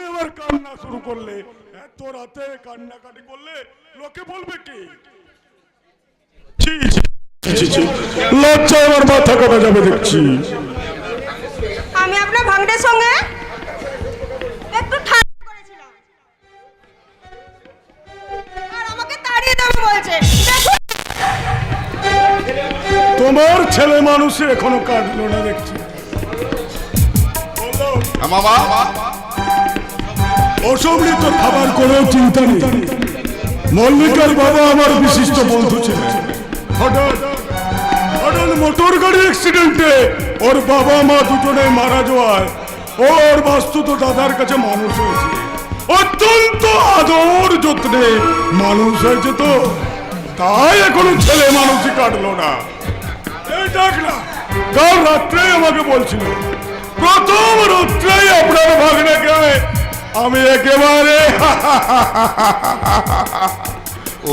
তুমি আবার কান্না শুরু করলে, এত রাতে কান্নাকাটি করলে লোকে বলবে কি? ছি ছি ছি ছি, লজ্জা আমার মাথা কাটা যাবে দেখছি। আমি আপনার ভাগ্নের সঙ্গে একটু ঠাট্টা করেছিলাম, আর আমাকে তাড়িয়ে দেবে বলছে। দেখুন, তোমার ছেলে মানুষ এখনো কাটলো না দেখছি। মামা, অসমৃদ্ধ খাবার কোনো চিন্তা নেই। মল্লিকার বাবা আমার বিশিষ্ট বন্ধু ছিলেন। হঠাৎ মোটর গাড়ি অ্যাক্সিডেন্টে ওর বাবা মা দুজনে মারা যাওয়ায় ওর বাস্তুত দাদার কাছে মানুষ হয়েছে। অত্যন্ত আদর যত্নে মানুষ হয়েছে, তো তাই এখনো ছেলে মানুষই কাটলো না। এই দেখ না, কাল রাত্রে আমাকে বলছিল প্রথম রাত্রেই আপনার ভাগ্নেকে আমি একেবারে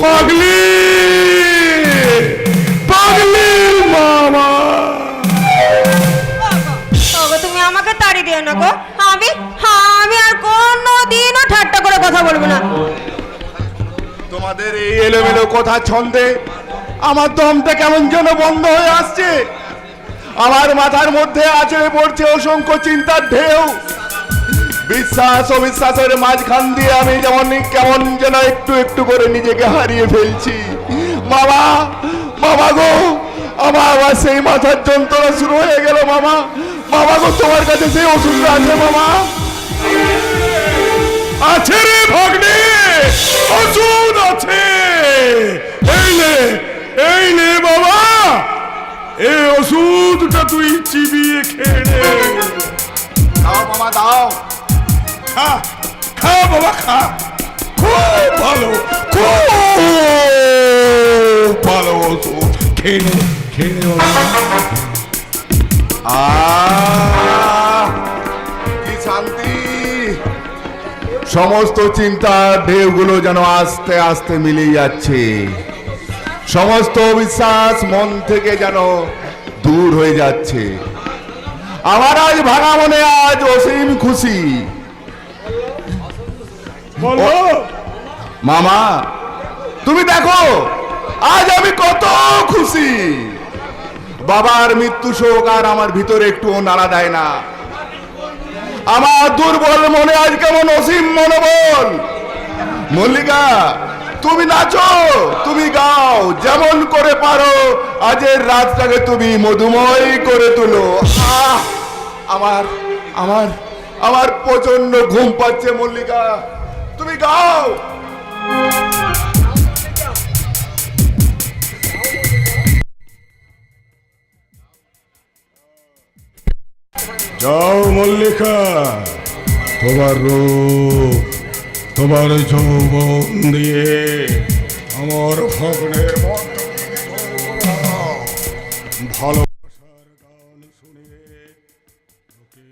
পাগলি পাগলি মামা। তুমি আমাকে তাড়িয়ে দিও না গো। আমি আর কোনোদিনও ঠাট্টা করে কথা বলবো না। তোমাদের এই এলোমেলো কথা ছন্দে আমার দমটা কেমন যেন বন্ধ হয়ে আসছে। আমার মাথার মধ্যে আছড়ে পড়ছে অসংখ্য চিন্তার ঢেউ। বিশ্বাস অবিশ্বাসের মাঝখান দিয়ে আমি যেমন কেমন যেন একটু একটু করে নিজেকে হারিয়ে ফেলছি। মামা, মামা গো, আমার আবার সেই মাথার যন্ত্রণা শুরু হয়ে গেল। মামা, মামা গো, তোমার কাছে সেই ওষুধটা আছে? মামা আছে রে ভাগ্নে, ওষুধ আছে। এই নে বাবা, এই ওষুধটা তুই চিবিয়ে খেয়ে নে। দাও মামা, দাও। খা খা বাবা, খা। খুব ভালো, খুব ভালো ওষুধ। খেয়ে নে, খেয়ে নে বাবা। কি শান্তি! সমস্ত চিন্তার ঢেউগুলো যেন আস্তে আস্তে মিলিয়ে যাচ্ছে। সমস্ত অবিশ্বাস মন থেকে যেন দূর হয়ে যাচ্ছে। আমার আজ ভাঙা মনে আজ অসীম খুশি। বলো মামা, তুমি দেখো আজ আমি কত খুশি। বাবার মৃত্যু শোক আর আমার ভিতরে একটুও নাড়া দেয় না। আমার দুর্বল মনে আজ কেমন অসীম মনোবল। মল্লিকা, তুমি নাচো, তুমি গাও, যেমন করে পারো আজের রাতটাকে তুমি মধুময় করে তুলো। আমার আমার আমার প্রচন্ড ঘুম পাচ্ছে। মল্লিকা, তুমি গাও। যাও মল্লিকা, তোমার রূপ, তোমার যৌবন দিয়ে আমার ভগ্নের ভালোবাসার গান শুনিয়ে তোকে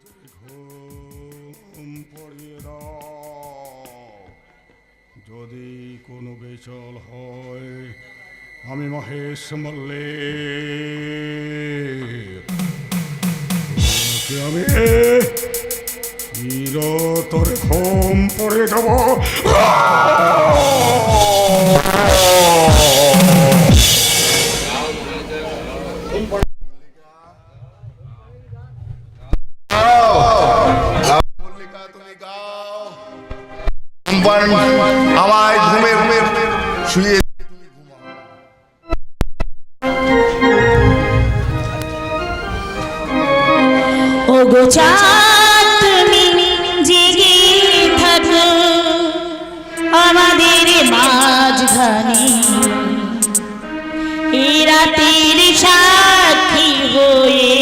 তুমি ঘুম পড়িয়ে দাও। যদি কোনো বেচল হয়, আমি মহেশ মল্লিক, আমি চিরতরে ঘুম পড়ে যাব। মল্লিকা, তুমি গাও। আমায় ঘুমে ঘুমে শুয়ে ও গো চাঁদ, তুমি জেগে থাকো আমাদের মাঝখানে, এই রাতের সাক্ষী হয়ে।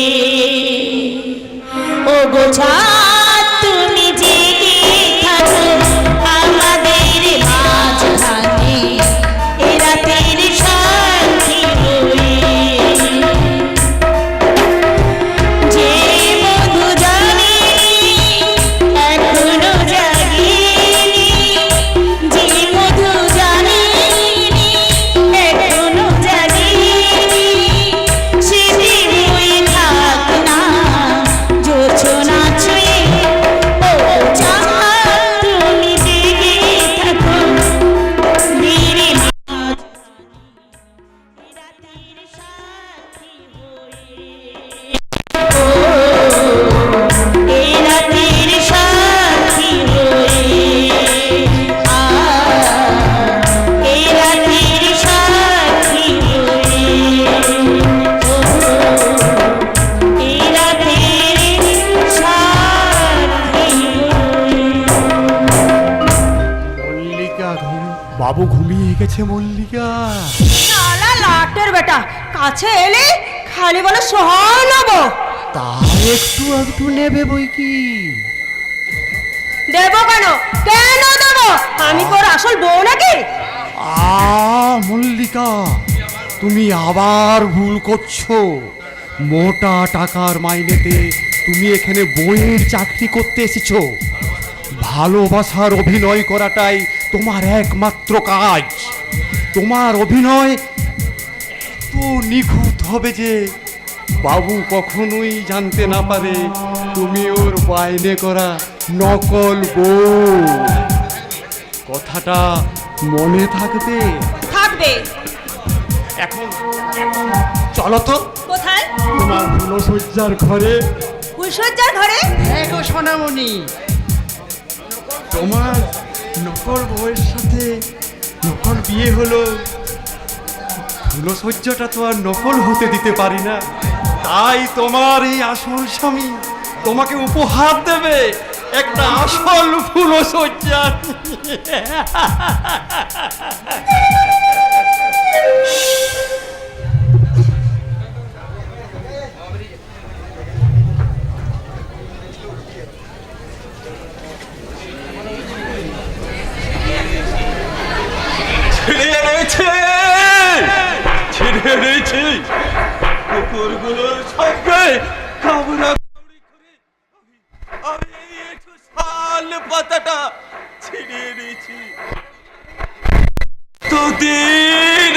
ও গো চাঁদ, তুমি জেগে থাকো আমাদের মাঝখানে, এই রাতের সাক্ষী হয়ে। যে মধু জানি এখনো জাগিনি, যে মধু জানি এখনো জাগিনি, সেদিন ওই থাক না জোছনা ছুঁয়ে। বাবু ঘুমিয়ে গেছে মল্লিকা। শালা লাটের বেটা, কাছে এলে খালি বলে সহায় নেবো। তা একটু একটু নেবে বই কি। দেবো কেন, কেন দেবো? আমি তোর আসল বউ নাকি? মল্লিকা, তুমি আবার ভুল করছো। মোটা টাকার মাইনেতে তুমি এখানে বইয়ের চাকরি করতে এসেছো। ভালোবাসার অভিনয় করাটাই তোমার একমাত্র কাজ। তোমার অভিনয় তো নিখুঁত হবে যে বাবু কখনোই জানতে না পারে তুমি ওর বাইনে করা নকল বউ। কথাটা মনে থাকবে। থাকবে। এখন চলো তো কোথায়? তোমার ফুলশয্যার ঘরে। ফুলশয্যার ঘরে? হ্যাঁ গো সোনামণি, তোমার নকল বউয়ের সাথে নকল বিয়ে হলো। ফুলশয্যাটা তো আর নকল হতে দিতে পারি না। তাই তোমার এই আসল স্বামী তোমাকে উপহার দেবে একটা আসল ফুলশয্যা। ছিঁড়ে এনেছে, ছিঁড়ে এনেছে কুকুরগুলোর সঙ্গে কামড়া কামড়ি করে আমি একটু শাল পাতাটা ছিঁড়ে এনেছি। দুদিন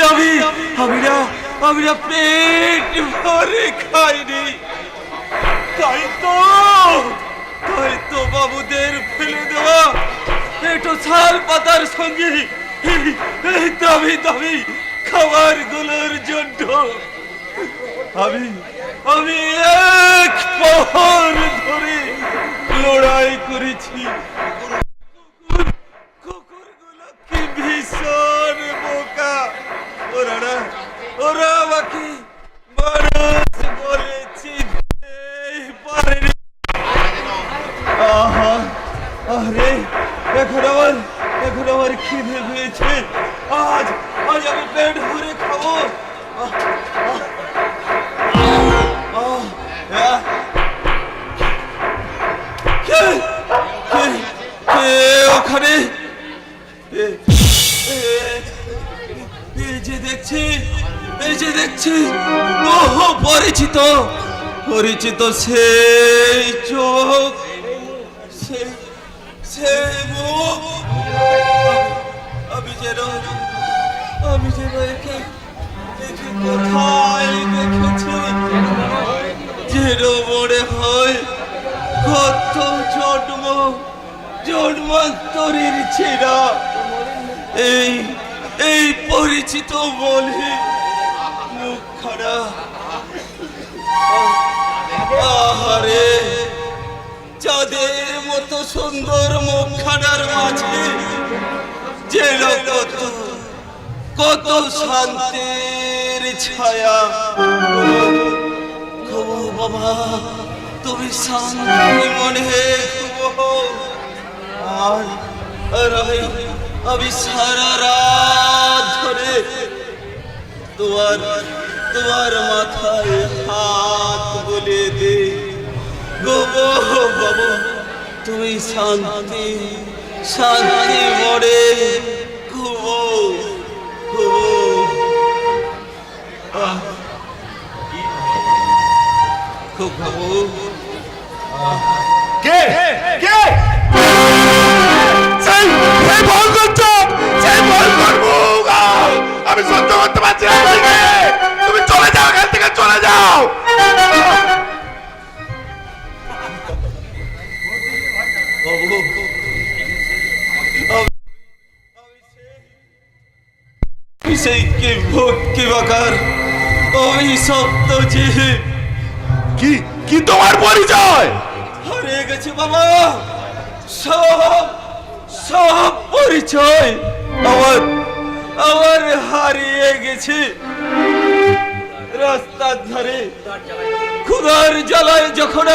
আমি না পেট ভরে খাইনি। তাই তো বাবুদের ফেলে দেওয়া একটু শাল পাতার সঙ্গে এই দামি দামি খাবারগুলোর জন্য আমি এক প্রহর ধরে লড়াই করেছি। কুকুরগুলো কি ভীষণ বোকা। ওরা আমাকে মানুষ বলে চিনতেই পারেনি। আরে এখন আমার খিদে পেয়েছে। আজ আমি পেট ভরে খাবো। ওখানে এই যে দেখছি পরিচিত সেই চোখ, সেই মুখ। আমি যেন একে কোথায় দেখেছি। যেন মনে হয় কত জন্মান্তরের ছেড়া এই পরিচিত বলে মুখখানা। আহারে, চাঁদের মতো সুন্দর মুখখানার মাঝে যেন কত শান্তির ছায়া। ঘুমো বাবা, তুমি শান্তি মনে ঘুমো। আর আমি সারা রাত ধরে তোমার মাথায় হাত বলে দে। ঘুমো বাবা, তুমি শান্তি মরে ঘুমো। খুব ঘুমো। কে কে সেই ভয় করছো, সেই ভয় করবো। আমি সহ্য করতে পারছি না। তুমি চলে যাও, এখান থেকে চলে যাও। সেই কি বাকার অভিশপ্ত জীব। কি তোমার পরিচয়? হারিয়ে গেছে বাবা, সব পরিচয় আমার হারিয়ে গেছে। রাস্তার ধারে ক্ষুধার জ্বালায় যখন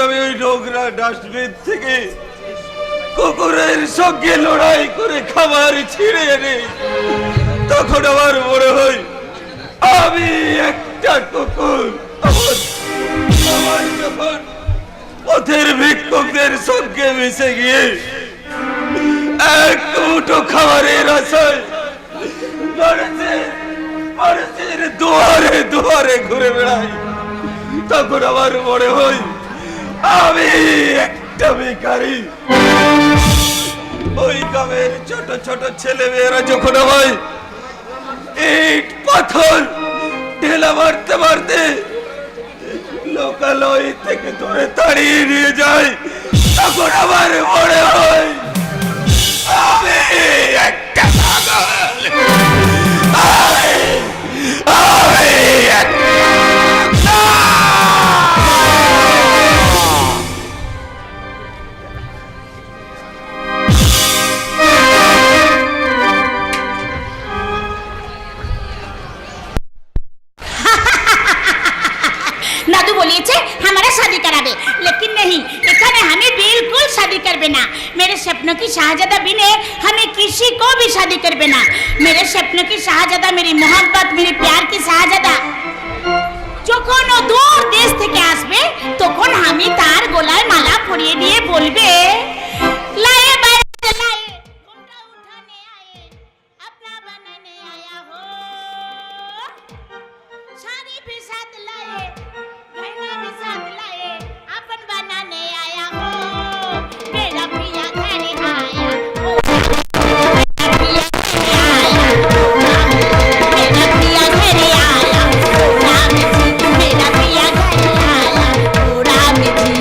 আমি ওই নোংরা ডাস্টবিন থেকে কুকুরের সঙ্গে লড়াই করে খাবার ছিঁড়ে এনে তখন আমার মনে হয় আমি একটা কুকুর। আমার যখন পথের ভিক্ষুকদের সঙ্গে মিশে গিয়ে এক মুঠো খাবারের আশায় মানুষের দুয়ারে দুয়ারে ঘুরে বেড়াই, তখন আমার মনে হয় আমি একটা ভিখারি। ওই গ্রামের ছোট ছোট ছেলে মেয়েরা যখন আমায় ইট পাথর ঢেলা মারতে মারতে লোকালয় থেকে দূরে তাড়িয়ে নিয়ে যায়, তখন আমার মনে হয় আমি একটা পাগল। আমি একটা दादू बोलिए थे हमारा शादी करावे, लेकिन नहीं, एखाने हमें बिल्कुल शादी करबे ना। मेरे सपनों की शाहजादा बिने हमें किसी को भी शादी करबे ना। मेरे सपनों की शाहजादा, मेरी मोहब्बत, मेरे प्यार की शाहजादा যখন ও দূর দেশ থেকে আসবে তখন আমি তার গলায় মালা পরিয়ে দিয়ে বলবে, লায়ে বাইরে লায়ে ঘুমটা উঠানে আয়ে अपना बनाने आया हो, शादी भी साथ लाए गहना भी साथ लाए अपन बनाने आया हो, मेरा प्रिया घर आया हो, मेरा प्रिया घर आया हो, मेरा प्रिया घर आया हो, मेरा प्रिया घर आया हो, राम जी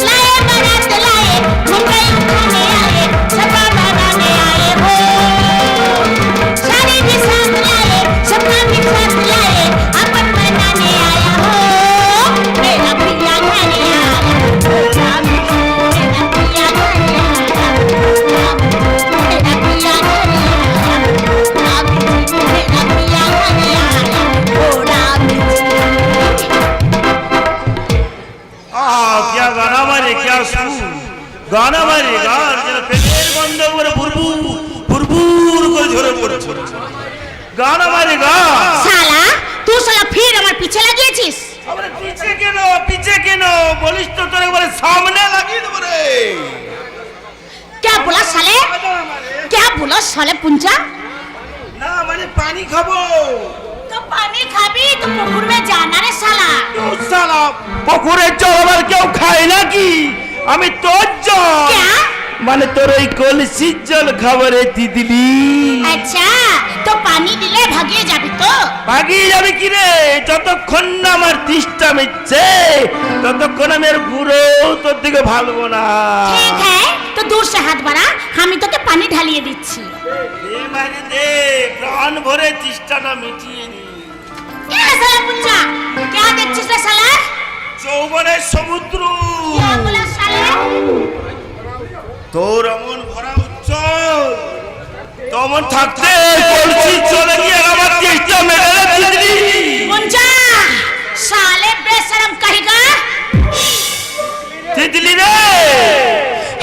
लाए बारात लाए घुंघरू उठाने आए सपना बनाने आए हो, शादी भी साथ लाए सपना भी साथ लाए अपन बनाने आया हो, मेरा प्रिया घर आया हो, राम जी मेरा प्रिया घर आया हो, मेरा प्रिया घर आया हो, राम जी मेरा प्रिया घर आया हो, राम जी। क्या गाना मारे, क्या सुर गाना मारे गार যেন পেটের বন্ধ করে ভুরভুর ভুরভুর করে ঝরে পড়ছে। গানা মারে গা। শালা তুই শালা ফির আমার পিছে লাগিয়েছিস। আরে পিছে কেন বলিস তো, তোর একবারে সামনে লাগিয়ে দেব রে। क्या बोला साले, क्या बोला साले पुंजा? না মানে পানি খাবো। तो पानी खाबी तो पुकुर में जाना रे साला। শালা পুকুরের জল আবার কেউ খায় নাকি? আমি তোর জল क्या? মানে তোর ওই কলসির জল খাবারে দিদিলি। अच्छा तो पानी दिले भागिए जाबी तो। ভাগিয়ে যাবে কি রে? যতক্ষণ না আমার তৃষ্ণা মিটছে ততক্ষণ আমি আর ঘুরো তোর দিকে ভালবো না। ठीक है तो दूर से हाथ बढ़ा, हम ही तो के पानी ढालिए दिच्छी। দে মানে দে, প্রাণ ভরে তৃষ্ণাটা মিটিয়ে নি। क्या साला पुंजा, क्या देखছিস রে साला? যৌবনের সমুদ্র क्या बोला साले? তোর অমন ভরা উচ্চল তমন থাকতে কলসি চলে গিয়ে আমার তৃষ্ণা মেটালে দিদিলি। पुंजा साले बेशरम कहेगा। দিদিলি রে,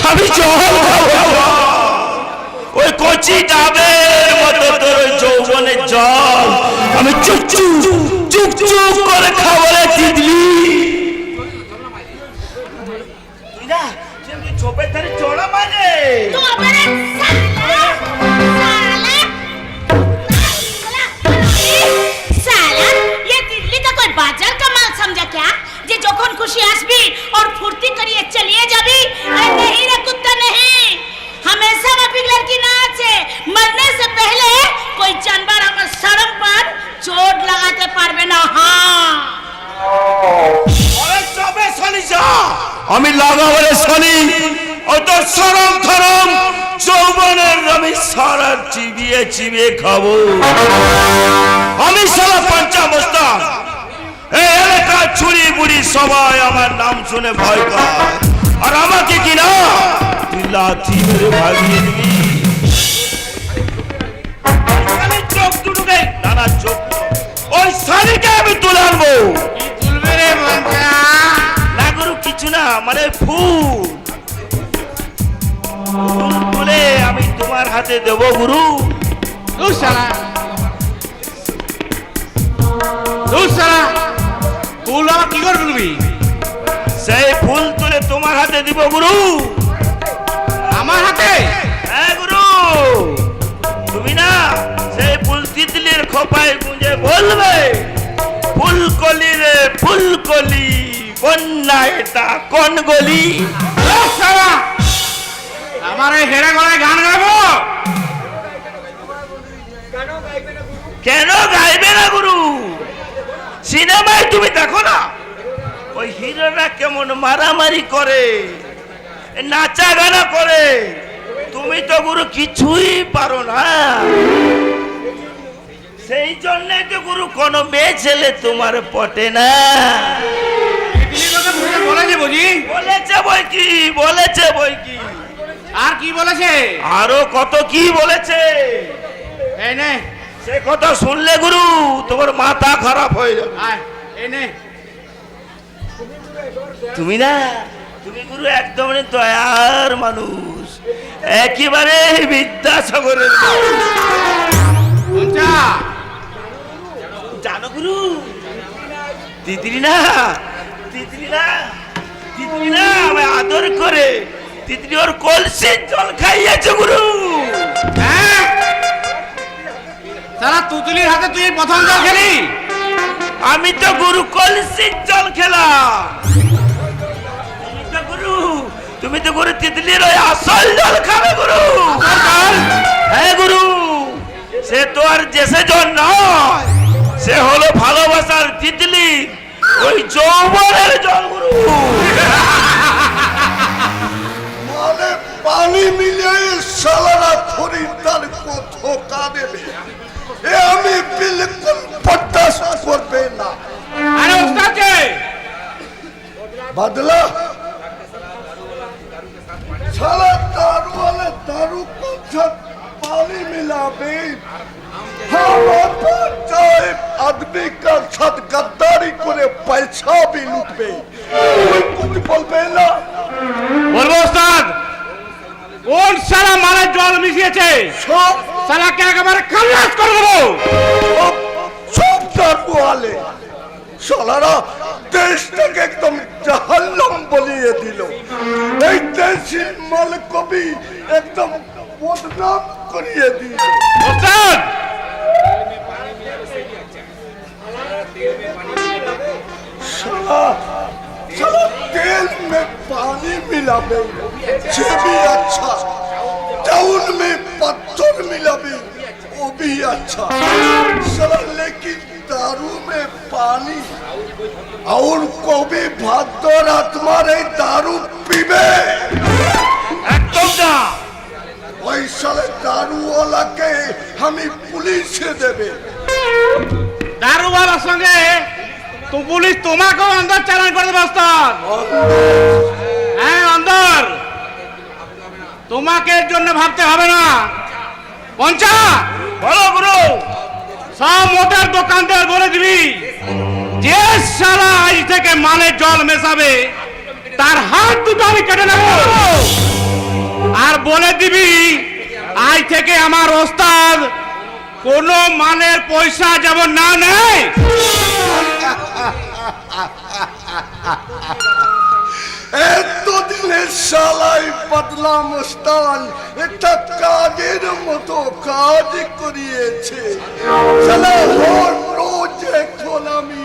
আমি জল খাবো। ওই কচি ডাবের মতো তোর ওই যৌবনের জল আমি চুপ চুপ চুপ চুপ করে খাবো রে দিদিলি। তুই না যেমনি ঝোপের ধারে চড়া মানে तू अपने साले साला ये दिल्ली का कोई बाजार का माल समझा क्या, जे जोखन खुशी आसबी और फुर्ती करिए चलिए जाबी? अरे नहीं रे कुत्ता नहीं, हमेशा वफिक लड़की ना আছে, मरने से पहले कोई जानवर अगर शर्म पर चोट लगाते पारबे ना। हाँ আরে চবে শনি যা, আমি লাগাবো রে শনি। অত সরম ধরম যৌবনের আমি সারা চিবিয়ে চিবিয়ে খাবো। আমি সারা পঞ্চাবস্থান এই এলাকার ছুরি বুড়ি সবাই আমার নাম শুনে ভয় পায়, আর আমাকে কিনা তুই লাথি মেরে ভাগিয়ে দিবি। আমি চোখ দুটোকে নানা চোখ ওই শাড়িকে আমি তুলে আনবো। তুলবে রে না গরু কিছু না, মানে ফুল ফুল তুলে আমি তোমার হাতে দেব গুরু। ফুল আমার কি করবি তুমি? সেই ফুল তুলে তোমার হাতে দিব গুরু। আমার হাতে? হ্যাঁ গুরু, তুমি না সেই ফুল তিতলির খোপায় গুঁজে বলবে, ফুলকলি রে ফুলকলি, বন্যা এটা কোন গলি? আমার এই হেরে গলায় গান গাইবো? কেন গাইবে না গুরু? সিনেমায় তুমি দেখো না ওই হিরোরা কেমন মারামারি করে, নাচা গানা করে, তুমি তো গুরু কিছুই পারো না। সেই জন্য তো গুরু কোনো মেয়ে ছেলে তোমার পটে না। বলেছে বুঝি? বলেছে বই কি, বলেছে বই কি, আর কি বলেছে? আরো কত কি বলেছে। এই নে, সে কথা শুনলে গুরু তোমার মাথা খারাপ হয়ে যাবে। আয়, এই নে। তুমি না, তুমি গুরু একদম দয়ার মানুষ, একেবারে বিদ্যাসাগরের মানুষ। পঞ্চা, জানো গুরু, তিতলি না, তিতলি না, তিতলি না আমায় আদর করে তিতলি ওর কলসির জল খাইয়েছে গুরু। হ্যাঁ? সারা তুতুলির হাতে তুই প্রথম জল খেলি? আমি তো গুরু কলসির জল খেলাম। তুমি তো গুরু, তুমি তো গুরু তিতলির ওই আসল জল খাবে গুরু। হ্যাঁ গুরু, সে তো আর জেসে জল নয়, সে হলো ভালোবাসার তিতলি, ওই যৌবনের জল গুরু। মানে পানি মিলিয়ে সালারা খরিদ্দার কত কাঁদেবে, এ আমি বিলকুল বরদাস্ত করবে না। আরে ওস্তাদ যে बदला साला दारू वाले दारू को छत पानी मिलावे, हम चाहे आदमी का छत गद्दारी करे पैसा भी लुटबे, कोई कुछ बोलबे ना। বলবো ওস্তাদ, কোন সারা মালের জল মিশিয়েছে सब সালাকে একেবারে খালাস করে দেবো। सब सब दारू वाले সালারা দেশটাকে একদম জাহান্নাম বলিয়ে দিল, এই দেশের মালকবি একদম বদনাম করিয়ে দিল। ওস্তাদ, साला साला तेल में पानी मिलावे ये भी अच्छा, टाउन में पत्थर मिलावे वो भी अच्छा, साला लेकिन दारू में पानी और को भी भादर आत्मारे दारू पीबे, একদম না। ওই সালে দারু ওয়ালাকে আমি পুলিশে দেবে। দারুওয়ালার সঙ্গে তো পুলিশ তোমাকেও অন্দর চালান করে দেবে ওস্তাদ। হ্যাঁ অন্দর, তোমাকে এর জন্য ভাবতে হবে না। পঞ্চা, বলো গুরু। সব মোটর দোকানদার বলে দিবি যে শালা আজ থেকে মালের জল মেশাবে তার হাত দুটো আমি কেটে নেব, আর বলে দিবি আজ থেকে আমার ওস্তাদ কোনো মালের পয়সা যেমন না নেয়। এতদিনের শালাই বদলা মুস্তান একটা কাজের মতো কাজ করিয়েছে, শালা রোজ এখন আমি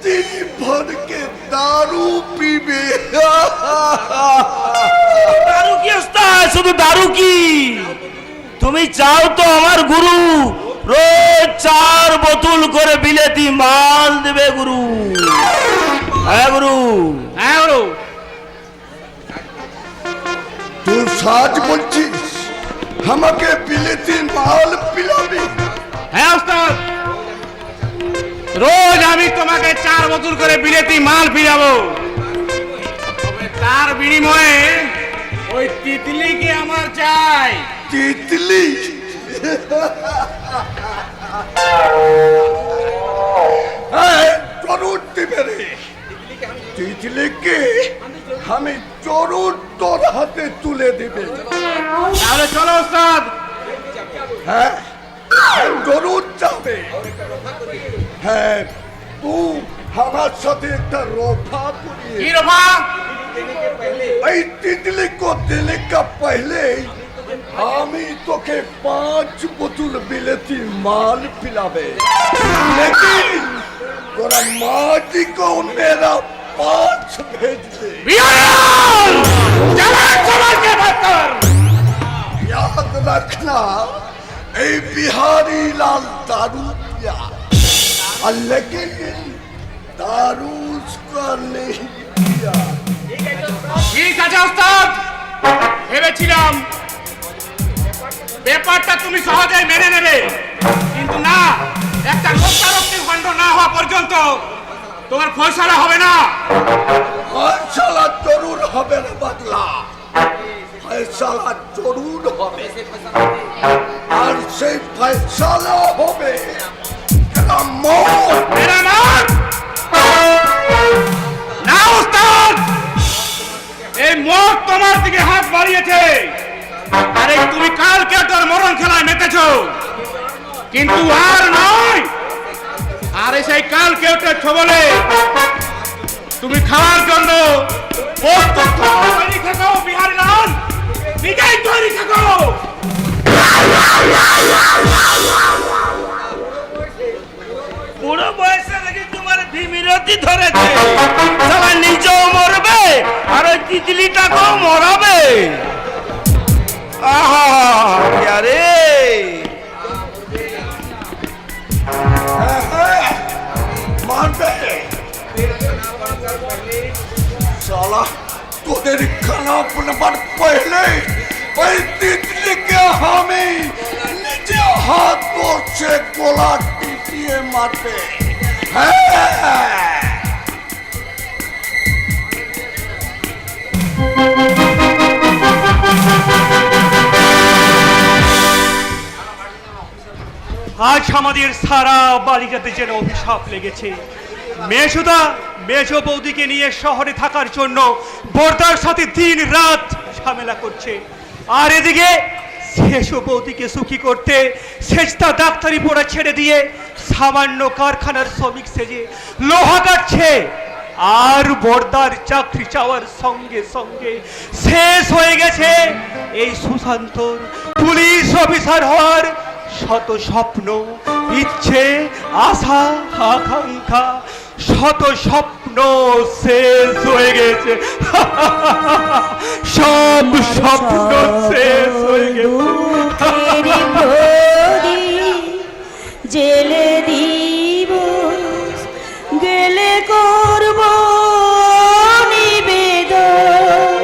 দিন ভরকে দারু পিবে। দারু কি ওস্তাদ, শুধু দারু কি, তুমি চাও তো আমার গুরু রোজ 4 বোতল করে বিলেতি মাল দেবে গুরু। হ্যাঁ গুরু। হ্যাঁ ওরু, তুই সাজ বলছিস আমাকে বিলেতি মাল পিলাবি? হ্যাঁ ওস্তাদ, রোজ আমি তোমাকে 4 বোতল করে বিলেতি মাল পিলাবো, তবে তার বিনিময়ে ওই তিতলিকে আমার চাই। তিতলি করুন দিবে রে, তিতলিকে আমি জরুর তোর হাতে তুলে দিবে। তাহলে চলো ওস্তাদ। হ্যাঁ জরুর যাবে। হ্যাঁ তুই আমার সাথে একটা রফা করিয়ে কি রফা? এই तितली को देने का पहले আমি তোকে 5 বোতল বিলেতি মাল पिलावे, लेकिन তোরা माटी को मेरा 5 भेज दे। বিহার! জবান জবানকে বাদ কর। याद रखना এই बिहारी लाल दारू पिया, लेकिन दारू उसका नहीं पिया। ঠিক আছে ওস্তাদ, ভেবেছিলাম ব্যাপারটা তুমি সহজেই মেনে নেবে, কিন্তু না, একটা রক্তারক্তি কাণ্ড না হওয়া পর্যন্ত তোমার ফয়সালা হবে না। ফয়সালা জরুর হবে না বাদলা, ফয়সালা জরুর হবে, আর সেই ফয়সালা হবে এরা মত। মেরা নাম না ওস্তাদ, এই মত তোমার দিকে হাত বাড়িয়েছে, আরে তুমি কালকে তোর মরণ খেলায় মেতেছো, কিন্তু আর নয়। আরে সেই কালকে ওটা ছবলে তুমি খাওয়ার জন্য প্রস্তুত তৈরি থাকো বিহারি লাল, নিজেই তৈরি থাকো। বুড়ো বয়সে নাকি তোমার বিমিরতি ধরেছে, সবাই নিজেও মরবে আর ওই তিতলিটাকেও মরাবে। আহা আরে মারবে साला, তোদের खाना बनवार पहले ওই তিতলিকে আমি নিজে হাত ধরছে গলা টিপিয়ে মারবে। হ্যাঁ আজ আমাদের সারা বালিকাতে যেন অভিশাপ লেগেছে। মেজদা মেজ বৌদিকে নিয়ে শহরে থাকার জন্য বর্দার সাথে দিন রাত ঝামেলা করছে, আর এদিকে শেষ বৌদিকে সুখী করতে সেজদা ডাক্তারি পড়া ছেড়ে দিয়ে সামান্য কারখানার শ্রমিক সেজে লোহা কাটছে। আর বর্দার চাকরি চাওয়ার সঙ্গে সঙ্গে শেষ হয়ে গেছে এই সুশান্তর পুলিশ অফিসার হওয়ার শত স্বপ্ন, ইচ্ছে, আশা, আকাঙ্ক্ষা, শত স্বপ্ন শেষ হয়ে গেছে। সব স্বপ্ন শেষ হয়ে গেছে। জেলে দিব গেলে করব নিবেদন,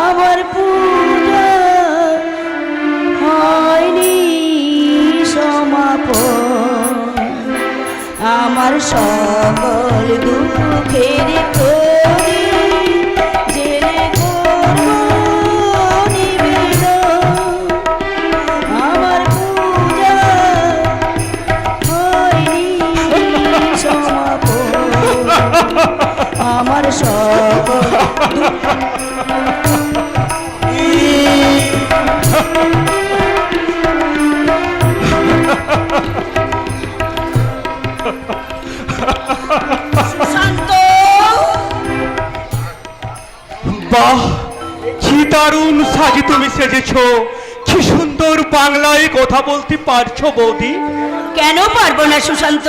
আমার পূজা হয়নি সমাপন, আমার সকল দুঃখের প্রদীপ জেলে করব নিবেদন, আমার পূজা হয়নি সমাপন, আমার সকল বাহ, কি দারুণ সাজি তুমি সেজেছো, কি সুন্দর বাংলায় কথা বলতে পারছো বৌদি। কেন পারবো না সুশান্ত,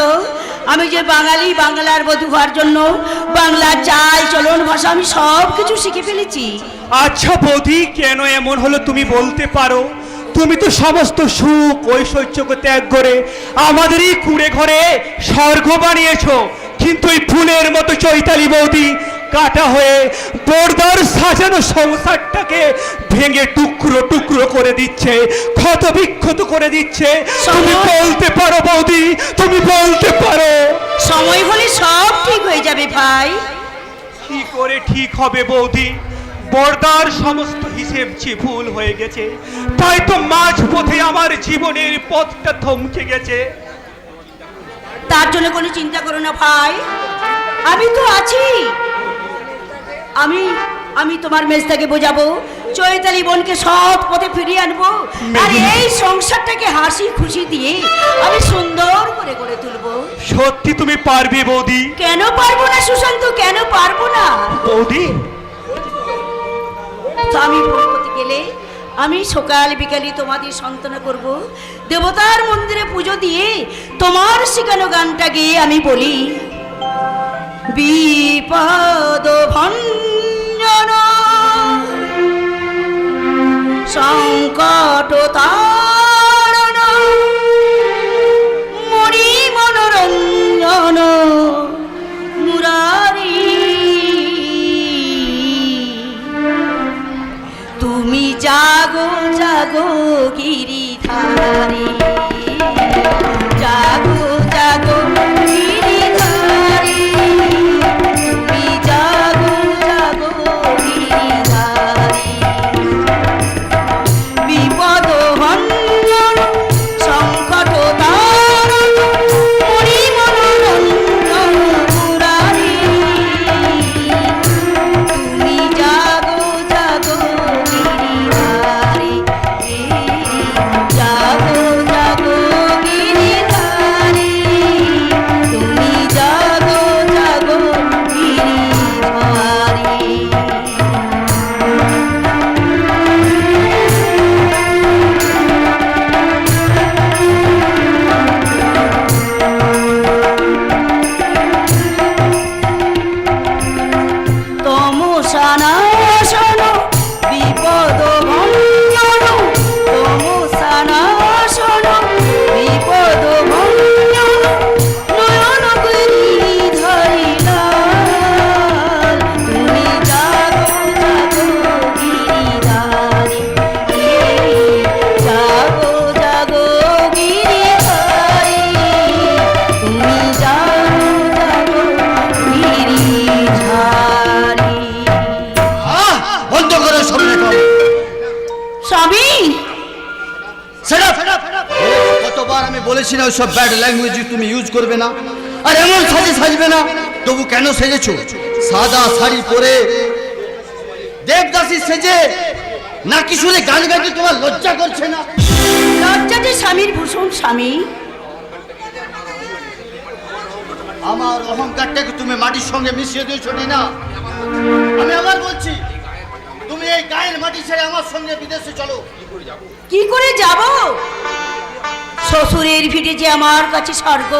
আমি যে বাঙালি, বাংলার বধূ হওয়ার জন্য বাংলার চাল চলন ভাষা আমি সব কিছু শিখে ফেলেছি। আচ্ছা বৌদি, কেন এমন হলো তুমি বলতে পারো? তুমি তো সমস্ত সুখ ঐশ্বর্যকে ত্যাগ করে আমাদেরই কুড়ে ঘরে স্বর্গ বানিয়েছো, কিন্তু এই ফুলের মতো চৈতালি বৌদি কাটা হয়ে বর্দার সাজানো সংসারটাকে ভেঙে টুকরো টুকরো করে দিচ্ছে, ক্ষত বিক্ষত করে দিচ্ছে। তুমি বলতে পারো বৌদি, তুমি বলতে পারো? সময় হলে সব ঠিক হয়ে যাবে ভাই। কি করে ঠিক হবে বৌদি? বর্দার সমস্ত হিসেব যে ভুল হয়ে গেছে, তাই তো মাঝ পথে আমার জীবনের পথটা থমকে গেছে। তার জন্য কোনো চিন্তা করো না ভাই, আমি তো আছি। আমি আমি তোমার মেজদাকে বোঝাবো, চৈতালি বোনকে সৎ পথে ফিরিয়ে আনবো, আর এই সংসারটাকে হাসি খুশি দিয়ে আমি সুন্দর করে গড়ে তুলবো। সত্যি তুমি পারবে বৌদি? কেন পারবো না সুশান্ত, কেন পারবো না? বৌদি, আমি ভূপতি গেলে আমি সকাল বিকালে তোমাদের সান্ত্বনা করব, দেবতার মন্দিরে পুজো দিয়ে তোমার শেখানো গানটা গেয়ে আমি বলি, বিপদ ভঞ্জন সংকট তারণ মরি মনোরঞ্জন মুরারি, তুমি জাগো জাগো গিরিধারী, জাগো জাগো গিরিধারী, তুমি জাগো জাগো গিরিধারী, বিপদ ভঞ্জন সংকট তারণ মরি মনোরঞ্জন মুরারি, তুমি জাগো জাগো গিরিধারী, জাগো জাগো গিরিধারী, তুমি জাগো জাগো গিরিধারী। তমসানাশন বিপদ ভঞ্জন, তমসানাশন বিপদ ভঞ্জন, নয়ন গিরিধারী লাল, তুমি জাগো জাগো গিরিধারী, জাগো জাগো গিরিধারী, তুমি জাগো জাগো গিরিধারী। বন্ধ করো সব রেকর্ড। স্বামী, কতবার আমি বলেছি না ওইসব ব্যাড ল্যাঙ্গুয়েজ তুমি ইউজ করবে না, আর এমন সাজে সাজবে না। তবু কেন সেজেছো? সাদা শাড়ি পরে দেবদাসী সেজে নাকি শুনে গান গাইতে তোমার লজ্জা করছে না? লজ্জা যে স্বামীর ভূষণ। স্বামী, আমার অহংকারটাকে তুমি মাটির সঙ্গে মিশিয়ে দিয়েছো না। আমি আবার বলছি, তুমি এই গায়ের মাটি ছেড়ে আমার সঙ্গে বিদেশে চলো। কি করে যাব? শ্বশুরের ভিটে যে আমার কাছে স্বর্গ।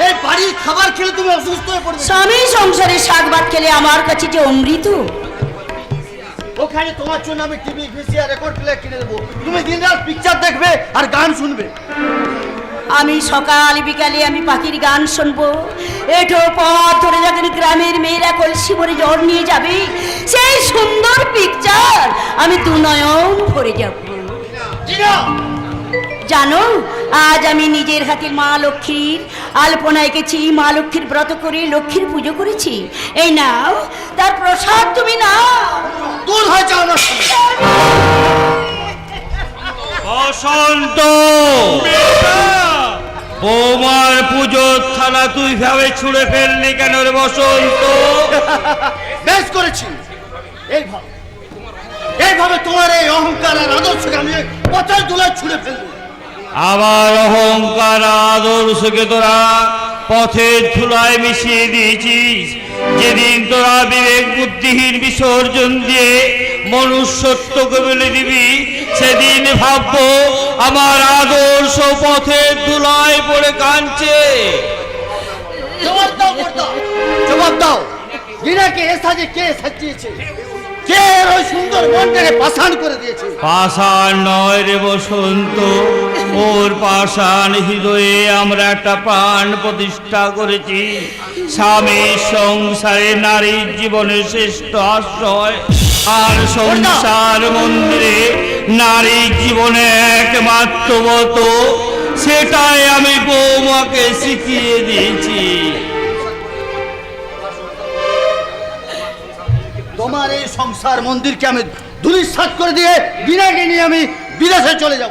এই বাড়ির খাবার খেলে তুমি অসুস্থ হয়ে পড়বে। স্বামী সংসারে শাক ভাত খেলে আমার কাছে যে অমৃত। ওখানে তোমার জন্য আমি টিভি ভিসিআর রেকর্ড প্লেয়ার কিনে দেবো, তুমি দিনরাত পিকচার দেখবে আর গান শুনবে। আমি সকাল বিকালে আমি পাখির গান শুনবো, এটো পথ ধরে যখন গ্রামের মেয়েরা কলসি ভরে জল নিয়ে যাবে, সেই সুন্দর পিকচার আমি দু নয়ন ভরে যাব। জানো, আজ আমি নিজের হাতে মা লক্ষ্মীর আলপনা এঁকেছি, মা লক্ষ্মীর ব্রত করে লক্ষ্মীর পুজো করেছি। এই নাও তার প্রসাদ, তুমি নাও। দূর হয়ে যাও আমার সামনে। বসন্ত, বৌমার পুজোর থালা তুই ভাবে ছুঁড়ে ফেললি কেন রে বসন্ত? বেশ করেছি। এইভাবে এইভাবে তোমার এই অহংকার আর আদর্শকে আমি পচার দোলায় ছুঁড়ে ফেলবো। আমার অহংকার আদর্শকে তোরা পথের ধুলায় মিশিয়ে দিয়েছিস। যেদিন তোরা বিবেক বুদ্ধিহীন বিসর্জন দিয়ে মনুষ্যত্বকে বলে দিবি, সেদিন ভাববো আমার আদর্শ পথের ধুলায় পড়ে কাঁদছে। জবাব দাও, জবাব দাও। দিনাকে এ সাজে কে সাজিয়েছে? কে ওই সুন্দর মনটাকে পাষাণ করে দিয়েছে? পাষাণ নয় রে বসন্ত, ওর পাষাণ হৃদয়ে আমরা একটা প্রাণ প্রতিষ্ঠা করেছি। স্বামীর সংসারে নারীর জীবনের শ্রেষ্ঠ আশ্রয়, আর সংসার মন্দিরে নারীর জীবনে একমাত্র মত, সেটাই আমি বৌমাকে শিখিয়ে দিয়েছি। তোমার এই সংসার মন্দিরকে আমি ধূলিসাৎ করে দিয়ে দিনাকে নিয়ে আমি বিদেশে চলে যাব।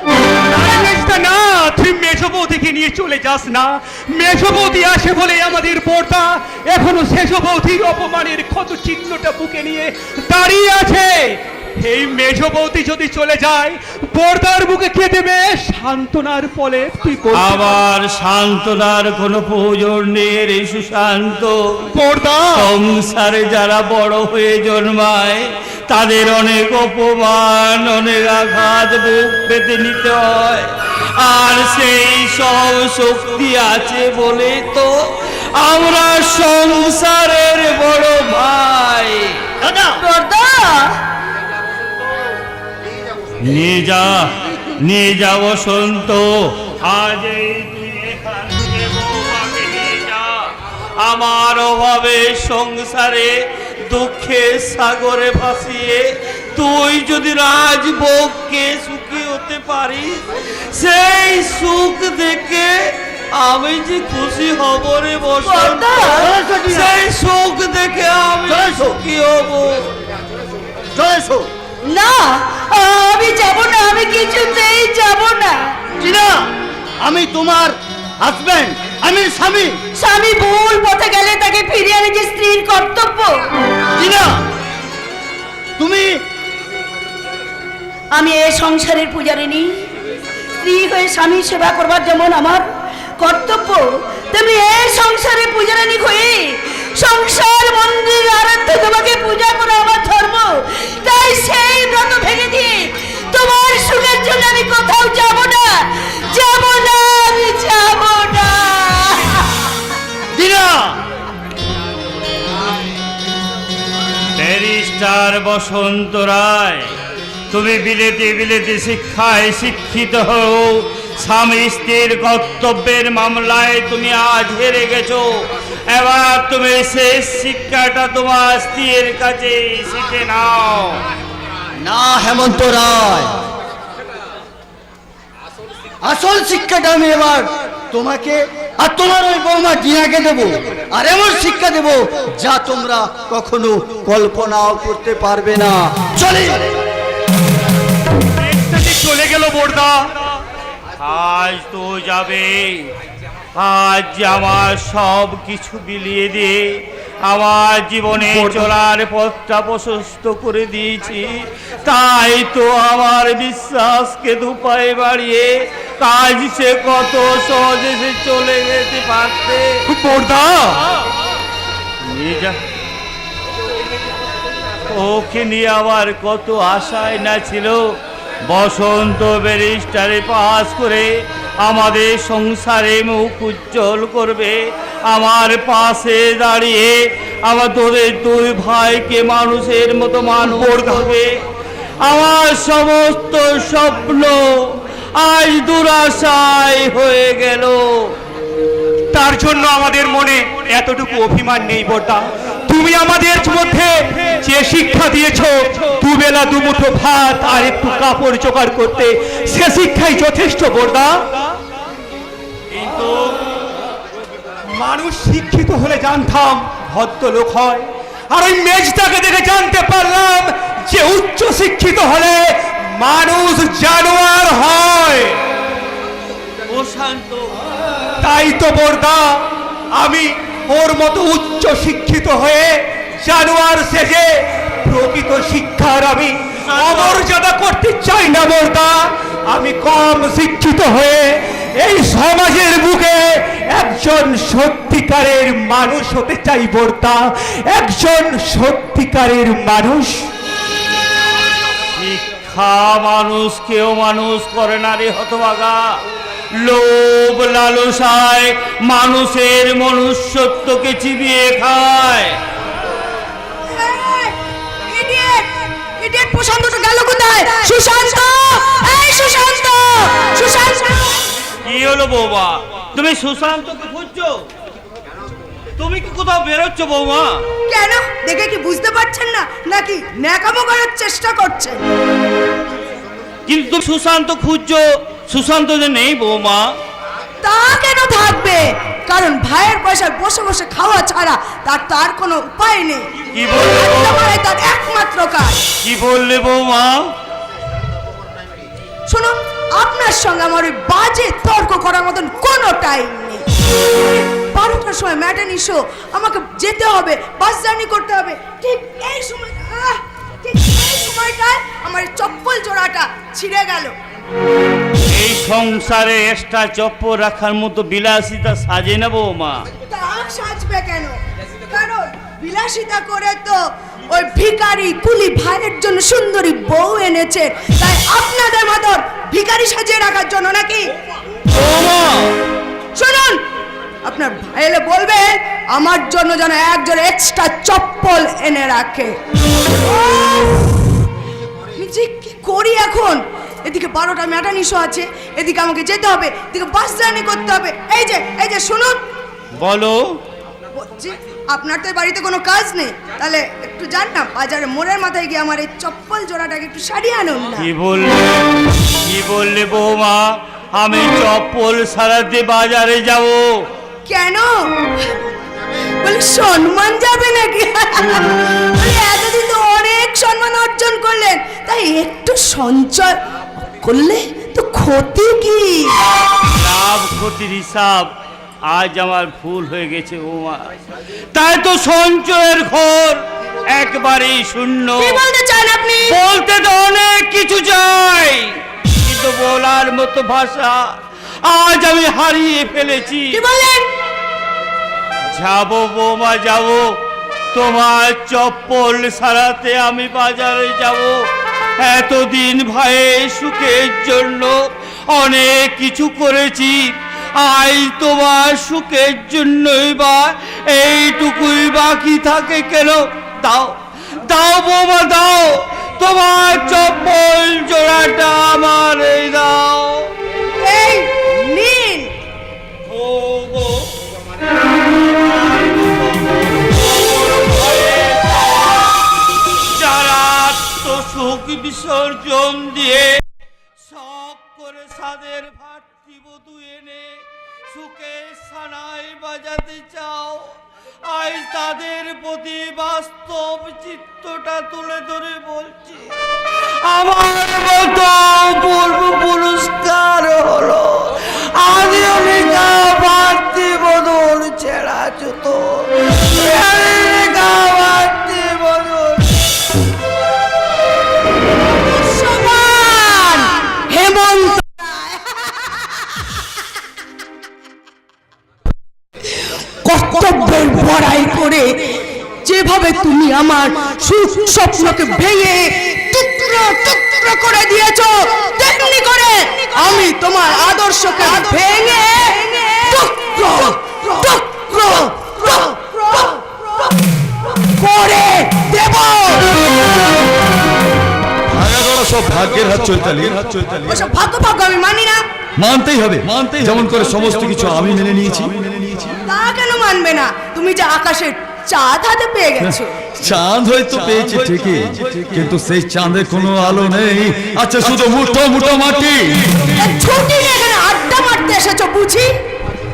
না, তুই মেজ বৌদিকে নিয়ে চলে যাস না। মেজ বৌদি আসে বলে আমাদের পর্দা এখনো শেষ বৌদির অপমানের ক্ষত চিহ্নটা বুকে নিয়ে দাঁড়িয়ে আছে। এই মেজ বৌদি যদি চলে যায়, পর্দার বুকে কে দেবে সান্ত্বনার ফলে? তুই আবার সান্ত্বনার কোনো প্রয়োজন নেই রে সুশান্ত। পর্দা সংসারে যারা বড় হয়ে জন্মায় তাদের অনেক অপমান, অনেক আঘাত বুক পেতে নিতে হয়। আর সেই সব শক্তি আছে বলে তো আমরা সংসারের বড় ভাই। পর্দা নিয়ে যা বসন্ত, আজ এই তুই এখান থেকে বৌমাকে নিয়ে যা। আমার অভাবে সংসারে দুঃখের সাগরে ভাসিয়ে তুই যদি রাজভোগকে সুখী হতে পারিস, সেই সুখ দেখে আমি যে খুশি হব রে বসন্ত। সেই সুখ দেখে আমি সুখী হব। চলে এসো। না, আমি যাব না, আমি কিছুতেই যাব না। টিনা, আমি তোমার হাজবেন্ড, আমি স্বামী। স্বামী ভুল পথে গেলে তাকে ফিরিয়ে আনে যে স্ত্রীর কর্তব্য। টিনা, তুমি আমি এই সংসারের পূজারিনী। স্ত্রী হয়ে স্বামী সেবা করবার যেমন আমার কর্তব্য, তেমনি এই সংসারে পূজারিনী হয়ে সংসার মন্দির আরাধ্য তোমাকে পূজা করা আমার ধর্ম। তাই সেই ব্রত ভেঙে দিয়ে তোমার সুখের জন্য আমি কোথাও যাব না, যাব না, আমি যাব না। টিনা, ব্যারিস্টার বসন্ত রায়, তুমি বিলেতে বিলেতে শিক্ষায় শিক্ষিত হও। স্বামী স্ত্রীর কর্তব্যের মামলায় তুমি আজ হেরে গেছো। এবার তুমি শেষ শিক্ষাটা তোমার স্ত্রীর কাছে শিখে নাও। না হেমন্ত রায়, আসল শিক্ষাটা আমি এবার তোমাকে আর তোমার ওই বৌমা টিনাকে দেবো। আর এমন শিক্ষা দেবো যা তোমরা কখনো কল্পনাও করতে পারবে না। চলে চলে গেল পর্দা। আজ তো যাবে, আজ আমার সব কিছু বিলিয়ে দিয়ে আমার জীবনে চলার পথটা প্রশস্ত করে দিয়েছি। তাই তো আমার বিশ্বাসকে দুপায়ে বাড়িয়ে কাজ সে কত সহজে সে চলে যেতে পারতে। পর্দা নিয়ে যা, ওকে নিয়ে আমার কত আশায় না ছিল। বসন্ত ব্যারিস্টারে পাস করে আমাদের সংসারে মুখ উজ্জ্বল করবে, আমার পাশে দাঁড়িয়ে আমার তোদের দুই ভাইকে মানুষের মতো মানুষ করবে। আমার সমস্ত স্বপ্ন আজ দুরাশায় হয়ে গেল। তার জন্য আমাদের মনে এতটুকু অভিমান নেই পর্দা। তুমি আমাদের মধ্যে যে শিক্ষা দিয়েছো, দুবেলা দুমুঠো ভাত আর একটু কাপড় জোগাড় করতে, সে শিক্ষাই যথেষ্ট পর্দা। কিন্তু মানুষ শিক্ষিত হলে জানতাম ভদ্রলোক হয়, আর ওই মেজটাকে দেখে জানতে পারলাম যে উচ্চ শিক্ষিত হলে মানুষ জানোয়ার হয়। ও শান্ত, তাই তো বর্দা, আমি ওর মতো উচ্চ শিক্ষিত হয়ে জানোয়ার সেজে প্রকৃত শিক্ষার আমি অমর্যাদা করতে চাই না বর্দা। আমি কম শিক্ষিত হয়ে এই সমাজের বুকে একজন সত্যিকারের মানুষ হতে চাই বর্দা, একজন সত্যিকারের মানুষ। শিক্ষা মানুষকেও মানুষ করে না রে হতভাগা। লোভ লালসায় মানুষের মনুষ্যত্বকে চিবিয়ে খায়। প্রশান্তটা গেল কোথায়? সুশান্ত, এই সুশান্ত, সুশান্ত। কি হলো বৌমা, তুমি সুশান্তকে খুঁজছো? তুমি কি কোথাও বেরোচ্ছ বৌমা? কেন, দেখে কি বুঝতে পারছেন না নাকি ন্যাকামো করার চেষ্টা করছেন? কিন্তু সুশান্ত খুঁজছো, সুশান্ত যে নেই বৌমা। তা কেন থাকবে? কারণ ভাইয়ের পয়সায় বসে বসে খাওয়া ছাড়া তার কোনো উপায় নেই। কি বললে তার একমাত্র কাজ। কি বললে বৌমা? শুনুন, আপনার সঙ্গে আমার ওই বাজে তর্ক করার মতন কোনো টাইম নেই। 12টার সময় ম্যাটানি শো, আমাকে যেতে হবে, বাস জার্নি করতে হবে। ঠিক এই সময় ঠিক এই সময়টায় আমার চপ্পল জোড়াটা ছিঁড়ে গেল। এই সংসারে এক্সট্রা চপ্পল রাখার মতো বিলাসিতা সাজে না বৌমা। তা সাজবে কেন? কারণ বিলাসিতা করে তো ওই ভিখারি কুলি ভাইয়ের জন্য সুন্দরী বউ এনেছে, তাই আপনাদের মতন ভিখারি সাজিয়ে রাখার জন্য নাকি? শুনুন, আপনার ভাইলে বলবেন আমার জন্য যেন একজন এক্সট্রা চপ্পল এনে রাখে। আমি যে কি করি এখন? এদিকে 12টা ম্যাটানি শো আছে, এদিকে আমাকে যেতে হবে, এদিকে বাস জার্নি করতে হবে। এই যে শুনুন, বলো। বলছি, আপনার তো বাড়িতে কোনো কাজ নেই, তাহলে একটু যান না বাজারে মোড়ের মাথায় গিয়ে আমার এই চপ্পল জোড়াটাকে একটু সারিয়ে আনুন না। কি বললে বৌমা? আমি চপ্পল সারাতে বাজারে যাব? কেন? বলি সম্মান যাবে নাকি? বলি এতদিন তো অনেক সম্মান অর্জন করলেন, তাই একটু সঞ্চয় করলে তো ক্ষতি কি? লাভ ক্ষতির হিসাব আজ আমার ভুল হয়ে গেছে বৌমা, তাই তো সঞ্চয়ের ঘর একবারেই শূন্য। কি বলতে চান আপনি? বলতে তো অনেক কিছু চাই, কিন্তু বলার মতো ভাষা আজ আমি হারিয়ে ফেলেছি। কি বললেন? যাবো বৌমা, যাবো তোমার চপ্পল সারাতে আমি বাজারে যাব। এতদিন ভাইয়ের সুখের জন্য অনেক কিছু করেছি, আজ তোমার সুখের জন্যই বা এইটুকুই বাকি থাকে কেন? দাও দাও বৌমা, দাও তোমার চপ্পল জোড়াটা আমার এই দাও। এই নিন। যারা আত্মসুখ বিসর্জন দিয়ে শখ করে সাদের ভাতৃবধূ এনে সুখে সানাই বাজাতে চাও, আজ তাদের প্রতি বাস্তব চিত্রটা তুলে ধরে বলছি, আমার মতো পূর্ব পুরস্কার হলো আধুনিকা ভাতৃবধূর ছেঁড়া জুতো। হেমন্ত কর্তব্যের বড়াই করে যেভাবে তুমি আমার সুখ স্বপ্নকে ভেঙে টুকরো টুকরো করে দিয়েছো, তেমনি করে আমি তোমার আদর্শকে ভেঙে টুকরো টুকরো করে দেব। সব ভাগ্যের হাত চৈতালি। ওসব ভাগ্য ভাগ্য আমি মানি না। মানতেই হবে, যেমন করে সমস্ত কিছু আমি মেনে নিয়েছি। তা কেন মানবে না? তুমি যে আকাশের চাঁদ হাতে পেয়ে গেছো। চাঁদ হয়তো পেয়েছি ঠিকই, কিন্তু সেই চাঁদে কোনো আলো নেই, আচ্ছা শুধু মুঠো মুঠো মাটি। ছুটি নিয়ে এখানে আড্ডা মারতে এসেছো বুঝি?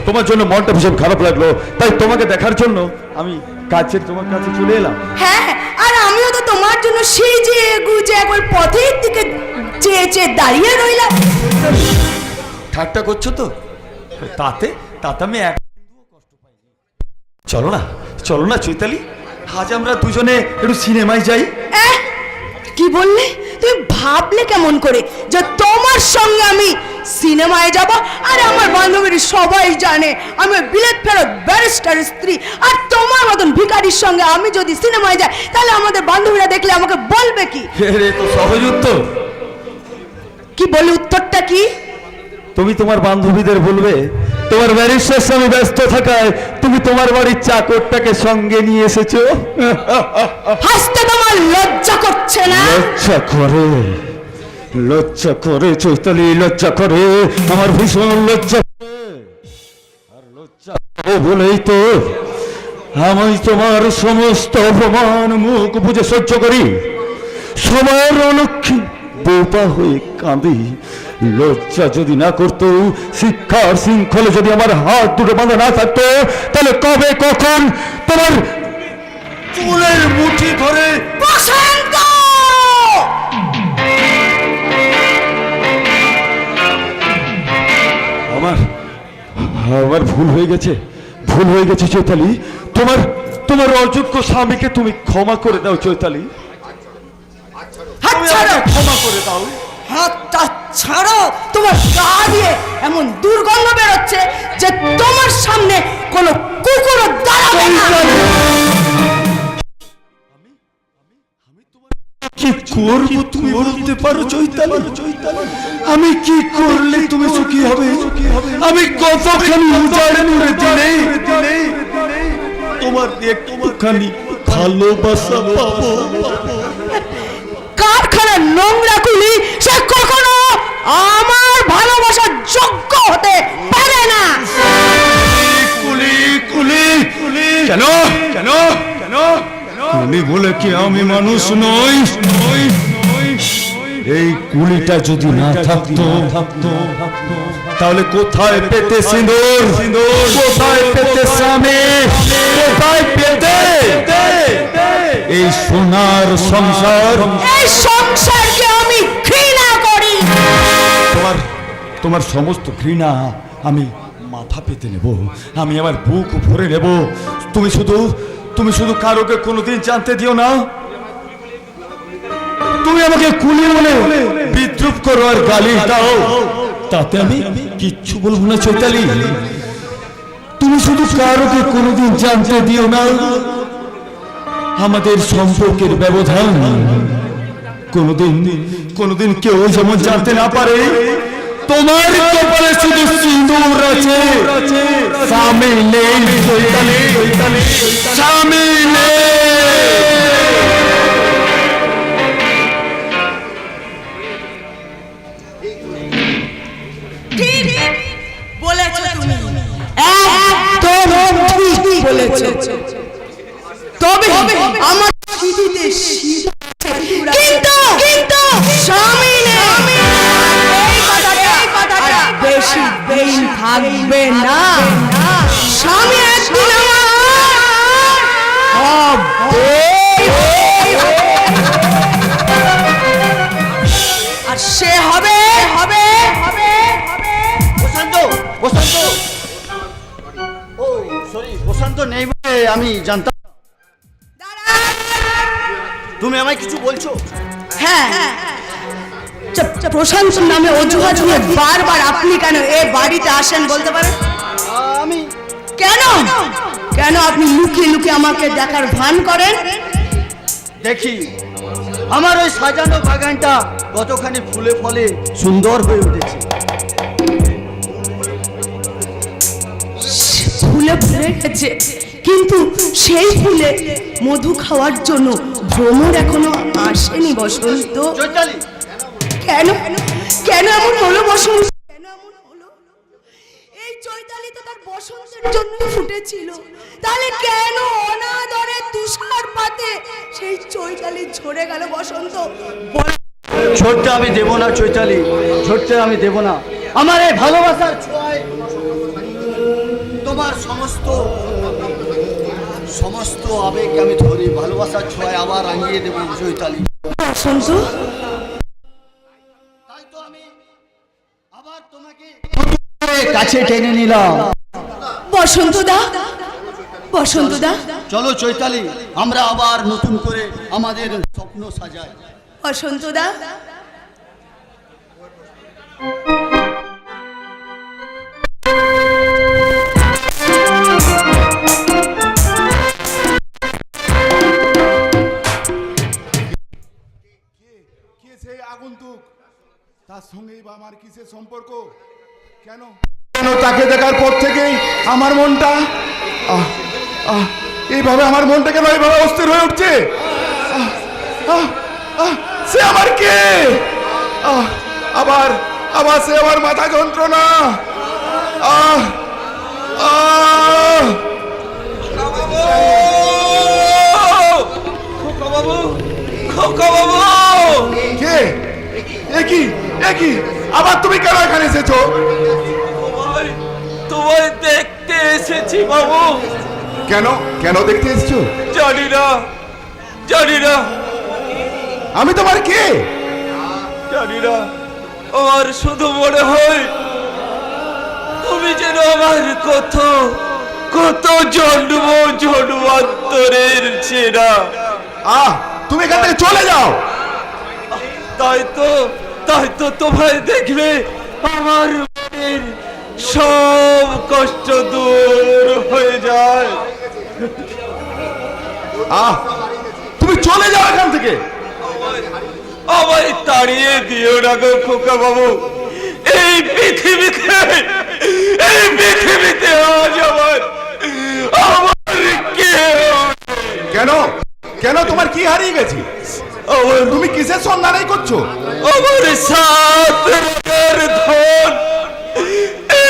তোমার জন্য মনটা ভীষণ খারাপ লাগলো, তাই তোমাকে দেখার জন্য আমি কাছে তোমার কাছে চলে এলাম। হ্যাঁ, আর আমিও তো তোমার জন্য সেজে গুজে একবার পথের দিকে চেয়ে চেয়ে দাঁড়িয়ে রইলাম। ঠাট্টা করছো তো? তাতে আমি এক কষ্ট পাইনি। চলো না চৈতালি, আজ আমরা দুজনে একটু সিনেমায় যাই। কি বললে? তুমি ভাবলে কেমন করে যে তোমার সঙ্গে আমি সিনেমায় যাব? আর আমার বান্ধবীরা সবাই জানে আমি বিলেত ফেরত ব্যারিস্টার স্ত্রী, আর তোমার মতন ভিখারির সঙ্গে আমি যদি সিনেমায় যাই তাহলে আমাদের বান্ধবীরা দেখলে আমাকে বলবে কি? রে তো সহজ উত্তর। কি বলে উত্তরটা কি? তুমি তোমার বান্ধবীদের বলবে তোমার ব্যারিস্টার স্বামী ব্যস্ত থাকায় তুমি তোমার বাড়ির চাকরটাকে সঙ্গে নিয়ে এসেছো। হাসতে তোমার লজ্জা করছে না? লজ্জা করে চৈতালি, লজ্জা করে, আমার ভীষণ লজ্জা করে। আর লজ্জা বলেই তো আমি তোমার সমস্ত অপমান মুখ বুঝে সহ্য করি, সবার অলক্ষী বোপা হয়ে কাঁদি। লজ্জা যদি না করতো, শিক্ষার শৃঙ্খলে যদি আমার হাত দুটো বাঁধা না থাকতো, তাহলে কবে কখন তোমার চুলের মুঠি ধরে আমার ভুল হয়ে গেছে চৈতালি। তোমার অযোগ্য স্বামীকে তুমি ক্ষমা করে দাও চৈতালি, হাত ছাড়ো, ক্ষমা করে দাও। হাতটা ছাড়ো। তোমার গা দিয়ে এমন দুর্গন্ধ বেরোচ্ছে যে তোমার সামনে কোনো কুকুরও দাঁড়াবে না। কি করবো তুমি বলতে পারো চৈতালি? আমি কি করলে তুমি সুখী হবে? আমি কতখানি উজাড় করে দিলে তোমার একটুখানি ভালোবাসা পাবো? কারখানার নোংরা কুলি সে কখনো আমার ভালোবাসার যোগ্য হতে পারে না। কুলি কুলি কুলি কেন কেন কেন কুলি বলে কি আমি মানুষ নই? এই কুলিটা যদি না থাকতো তাহলে কোথায় পেতে সিঁদুর, কোথায় পেতে স্বামী, কোথায় পেতে এই সোনার সংসার? এই সংসারকে আমি ঘৃণা করি। তোমার সমস্ত ঘৃণা আমি মাথা পেতে নেব, আমি আমার বুক ভরে নেব। তুমি শুধু কারোকে কোনোদিন জানতে দিও না। তুমি আমাকে কুলি বলে বিদ্রুপ করো আর গালি দাও, তাতে আমি কিচ্ছু বলবো না চৈতালি। তুমি শুধু কারোকে কোনোদিন জানতে দিও না আমাদের সম্পর্কের ব্যবধান। কোনোদিন কেউ যেমন জানতে না পারে তোমার কপালে শুধু সিঁদুর আছে, স্বামী নেই চৈতালি, স্বামী নেই। ঠিক বলেছো তুমি, একদম ঠিক বলেছো। তবে আমার স্মৃতিতে কিন্তু স্বামী নেই, এই কথাটা বেশি দিন থাকবে না। স্বামী একদিন আমার আর সে হবে বসন্ত ও সরি, বসন্ত নেই বলে আমি জানতাম। তুমি আমায় কিছু বলছো? হ্যাঁ, প্রশান্ত নামে অজুহাত নিয়ে বারবার আপনি কেন এ বাড়িতে আসেন বলতে পারেন? আমি কেন আপনি লুকিয়ে লুকিয়ে আমাকে দেখার ভান করেন? দেখি আমার ওই সাজানো বাগানটা কতখানি ফুলে ফলে সুন্দর হয়ে উঠেছে। ফুলে ফুলে গেছে, কিন্তু সেই ফুলে মধু খাওয়ার জন্য ভ্রমর এখনো আসেনি বসন্ত। চৈতালি, কেন এমন হলো বসন্ত? এই চৈতালি তো তার বসন্তের জন্য ফুটেছিল, তাহলে কেন অনাদরে তুষার পাতে সেই চৈতালি ঝরে গেল বসন্ত? ঝরতে আমি দেব না চৈতালি, ঝরতে আমি দেব না। আমার এই ভালোবাসার ছোঁয়ায় তোমার সমস্ত আবেগ আমি ধরি, ভালোবাসার ছোঁয়ায় আবার রাঙিয়ে দেব চৈতালি। বসন্ত, তাই তো আমি আবার তোমাকে কাছে টেনে নিলাম। বসন্ত দা চলো চৈতালি, আমরা আবার নতুন করে আমাদের স্বপ্ন সাজাই। বসন্ত দা, সেই আগন্তুক, তার সঙ্গেই বা আমার কিসের সম্পর্ক? কেন তাকে দেখার পর থেকেই আমার মনটা এইভাবে কেন এইভাবে অস্থির হয়ে উঠছে? সে আমার কে? আবার সে আমার মাথা যন্ত্রণা। কে? একই আবার তুমি কেন এখানে এসেছো? তোমায় দেখতে এসেছি বাবু। কেন দেখতে এসেছো? জানি না আমি তোমার কে? জানি না, আমার শুধু মনে হয় তুমি যেন আমার কত কত জন্ম জন্মান্তরের চেনা। তুমি এখান থেকে চলে যাও। তাই তো তোমায় দেখলে আমার মনের সব কষ্ট দূর হয়ে যায়। তুমি চলে যাও এখান থেকে। আমায় তাড়িয়ে দিও না গো খোকা বাবু। এই পৃথিবীতে আজ আমার কেন কেন তোমার কি হারিয়ে গেছে? তুমি কিসের সন্ধানই করছো? আমার সাথের ধন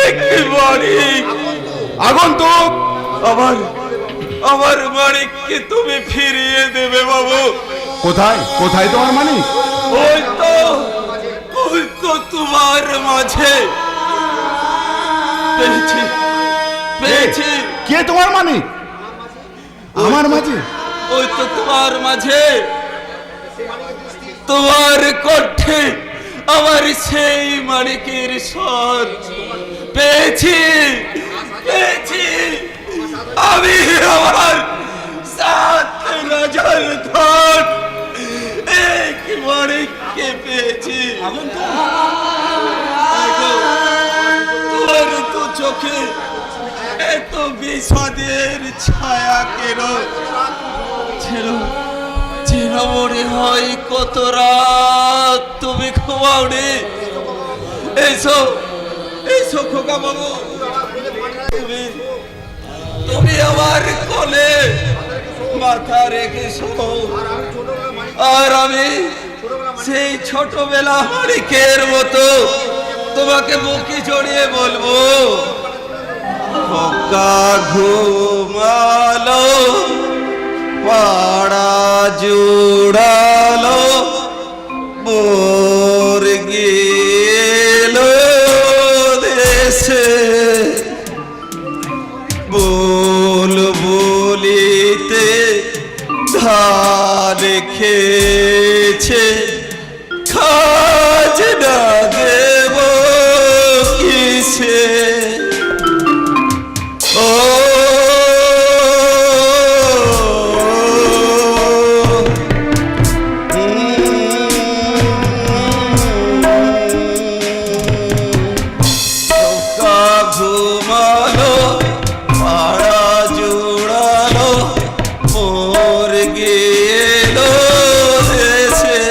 একেবারে আগন্তুক। আমার মানিককে তুমি ফিরিয়ে দেবে বাবু। কোথায় কোথায় তোমার মানিক? ওই তো তোমার মাঝে পেয়েছি। কে তোমার মানিক? আমার মাঝে? ওই তো তোমার মাঝে, তোমার কণ্ঠে আমার সেই মানিকের স্বর পেয়েছি। আমি আমার সাত রাজার ধন এক মানিককে পেয়েছি। তোমার তো চোখে এত বিষাদের ছায়া কেন? যেন মনে হয় কত রাত তুমি ঘুমাওনি। এসো খোকা বাবু, তুমি আমার কোলে মাথা রেখেছো, আর আমি সেই ছোটবেলা মানিকের মতো তোমাকে বুকে জড়িয়ে বলবো, খোকা ঘুমালো, পাড়া জোড়ালো, মোর গেল দেশে, বল বলিতে ধান খেয়েছে, খাজনা দেব কিসে? ও ঘুমালো, পাড়া জোড়ালো, মোর গেল দেশে,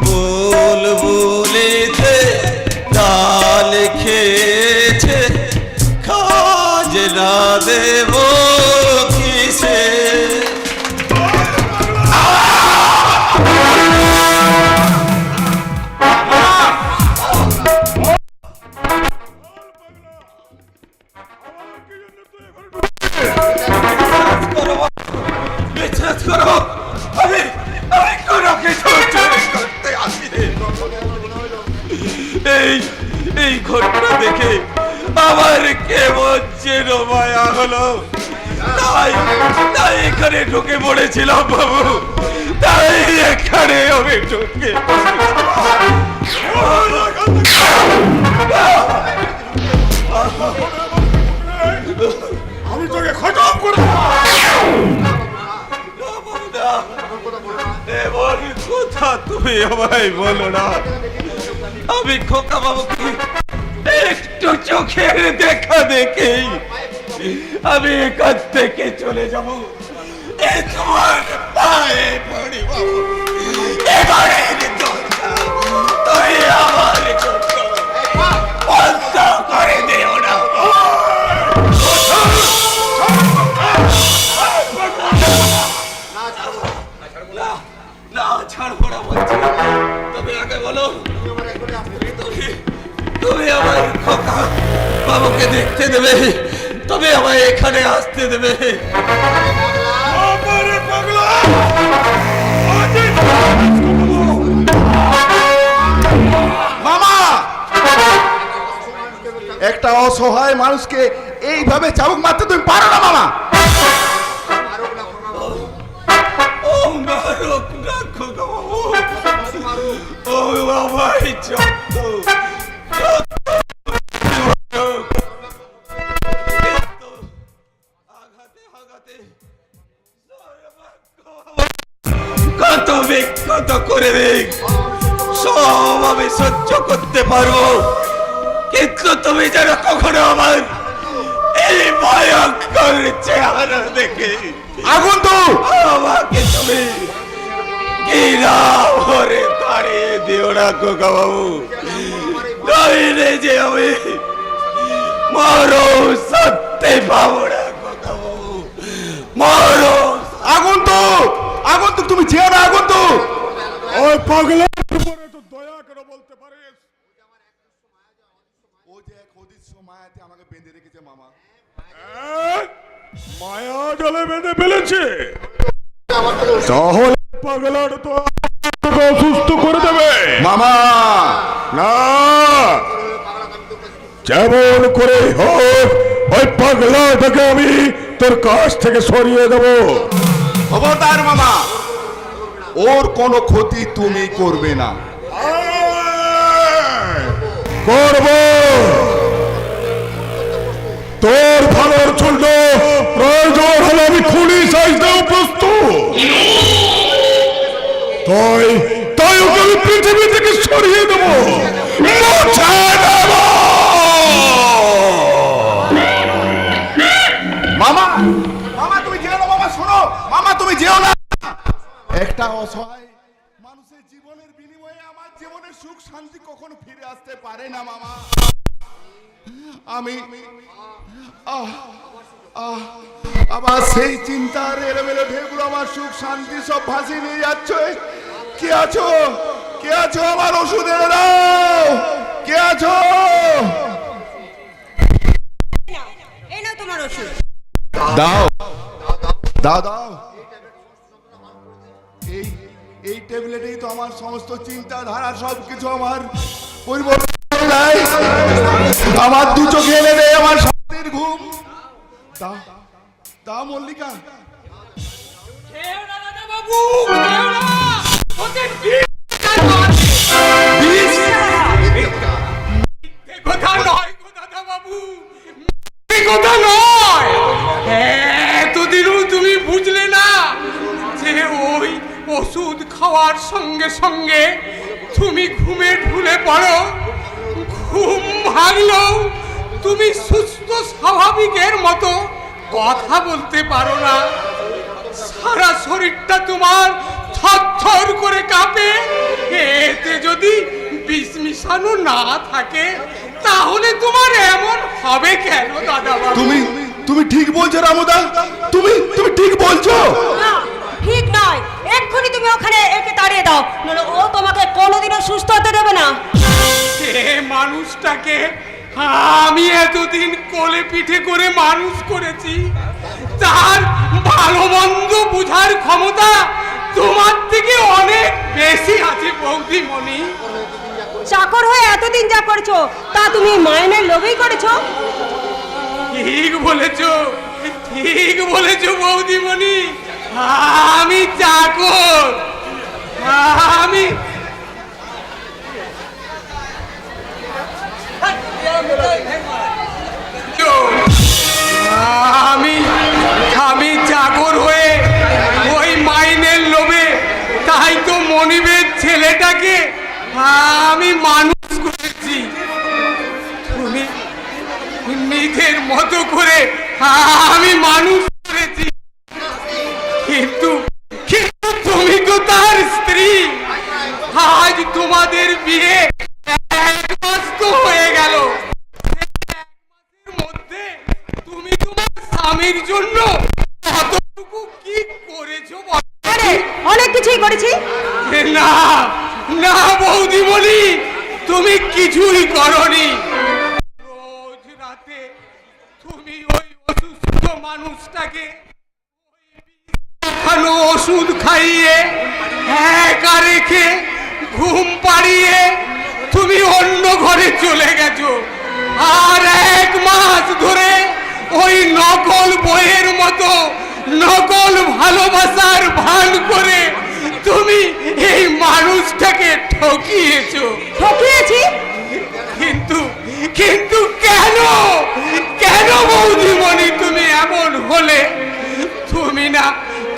বল বলিতে ডাল খেয়েছে, খাজনা দেব কিসে? বিশ্বাস করো, আমি কোনো কিছু চুরি করতে আসিনি। এই ঘটনা দেখে আমার কেমন যেন মায়া হলো, তাই এখানে ঢুকে পড়েছিলাম বাবু, তাই এখানে আমি ঢুকে আমি তোকে খতম করে এমন কথা তুমি আমায় বলো না। আমি খোকা বাবুকে একটু চোখের দেখা দেখেই আমি এখান থেকে চলে যাব। তোমার পায়ে পড়ি বাবু, এবারে তুই আমার বন্ধ করে দিও না। না ছাড়বো না বলছি। তবে আগে বলো, তুমি আমার খোকা বাবুকে দেখতে দেবে, তবে আমায় এখানে আসতে দেবে। মামা, একটা অসহায় মানুষকে এইভাবে চাবুক মারতে তুমি পারো না মামা। ও মারুক না খোকা বাবু, ও আমায় যত যত করে দিক সব আমি সহ্য করতে পারবো, কিন্তু তুমি যেন কখনো আমার এই ভয়ঙ্কর চেহারা দেখে আগন্তুক আমাকে তুমি ঘৃণা ভরে তাড়িয়ে দিও না খোকা বাবু, নইলে যে আমি মরো সত্যি পাবো না খোকা বাবু, মরো। আগন্তুক আগন্তুক তুমি যেও না আগন্তুক। ওই পাগলের উপরে তো দয়া করে বলতে পারিস। ও যে এক অদৃশ্য মায়াতে আমাকে বেঁধে রেখেছে মামা। মায়া জলে বেঁধে ফেলেছে, তাহলে পাগলার তো আমাকে অসুস্থ করে দেবে। মামা না, যেমন করে হোক ওই পাগলাটাকে আমি তোর কাছ থেকে সরিয়ে দেবো। খবরদার মামা, ওর কোনো ক্ষতি তুমি করবে না। করব, তোর ভালোর জন্য প্রয়োজন হলে আমি খুনি সাজতেও প্রস্তুত। তাই তাই ওকে আমি পৃথিবী থেকে সরিয়ে দেবো, মুছে দেবো। মামা মামা তুমি যেও না মামা, শোনো মামা তুমি যেও না। একটা অসহায় মানুষের জীবনের বিনিময়ে আমার জীবনের সুখ শান্তি কখনো ফিরে আসতে পারে না মামা। আমি আবার সেই চিন্তার এলোমেলো ঢেউগুলো আমার সুখ শান্তি সব ভাসিয়ে নিয়ে যাচ্ছে। কে আছো, কে আছো আমার ওষুধ এনে দাও, কে আছো? এই নাও তোমার ওষুধ। দাও দাও দাও, এই এই ট্যাবলেটেই তো আমার সমস্ত চিন্তাধারা সবকিছু আমার পরিবর্তন করে দেয়। আমার দু চোখে এনে দেয় আমার শান্তির ঘুম। দাও দাও মল্লিকা। কথা নয় গো দাদা বাবু, কথা নয়। এতদিনও তুমি বুঝলে না যে ওই ওষুধ খাওয়ার সঙ্গে সঙ্গে তুমি ঘুমে ঢুলে পড়ো, ঘুম ভাঙলেও তুমি সুস্থ স্বাভাবিকের মতো কথা বলতে পারো না, সারা শরীরটা তোমার থরথর করে কাঁপে। এতে যদি বিষ মিশানো না থাকে তাহলে তোমার এমন হবে কেন দাদা বাবু? তুমি তুমি ঠিক বলছো রামুদা, তুমি তুমি ঠিক বলছো। না, ঠিক নয়, এক্ষুনি তুমি ওখানে একে তাড়িয়ে দাও, নইলে ও তোমাকে কোনোদিনও সুস্থ হতে দেবে না। সে মানুষটাকে আমি এতদিন কোলে পিঠে করে মানুষ করেছি, তার ভালো মন্দ বুঝার ক্ষমতা তোমার থেকে অনেক বেশি আছে বৌদিমণি। চাকর হয়ে এতদিন যা করেছো তা তুমি মাইনের লোভেই করেছো। ঠিক বলেছো, ঠিক বলেছো বৌদিমণি, আমি চাকর, আমি আমি আমি চাকর হয়ে ওই মাইনের লোভে, তাই তো মনিবের ছেলেটাকে আমি মানুষ করেছি। তুমি নিজের মতো করে আমি মানুষ করেছি, কিন্তু কিন্তু তুমি তো তার স্ত্রী। আজ তোমাদের বিয়ে 1 মাস তো হয়ে গেল, মধ্যে তুমি তোমার স্বামীর জন্য কতটুকু কি করেছো? অনেক কিছুই করেছি। না না বৌদিমণি, তুমি কিছুই করনি। রোজ রাতে তুমি ওই অসুস্থ মানুষটাকে ভালো ওষুধ খাইয়ে একা রেখে ঘুম পাড়িয়ে তুমি অন্য ঘরে চলে গেছো। আর 1 মাস ধরে ওই নকল বইয়ের মতো নকল ভালোবাসার ভান করে তুমি এই মানুষটাকে ঠকিয়েছো। ঠকিয়েছি? কিন্তু কিন্তু কেন কেন বৌদিমণি তুমি এমন হলে?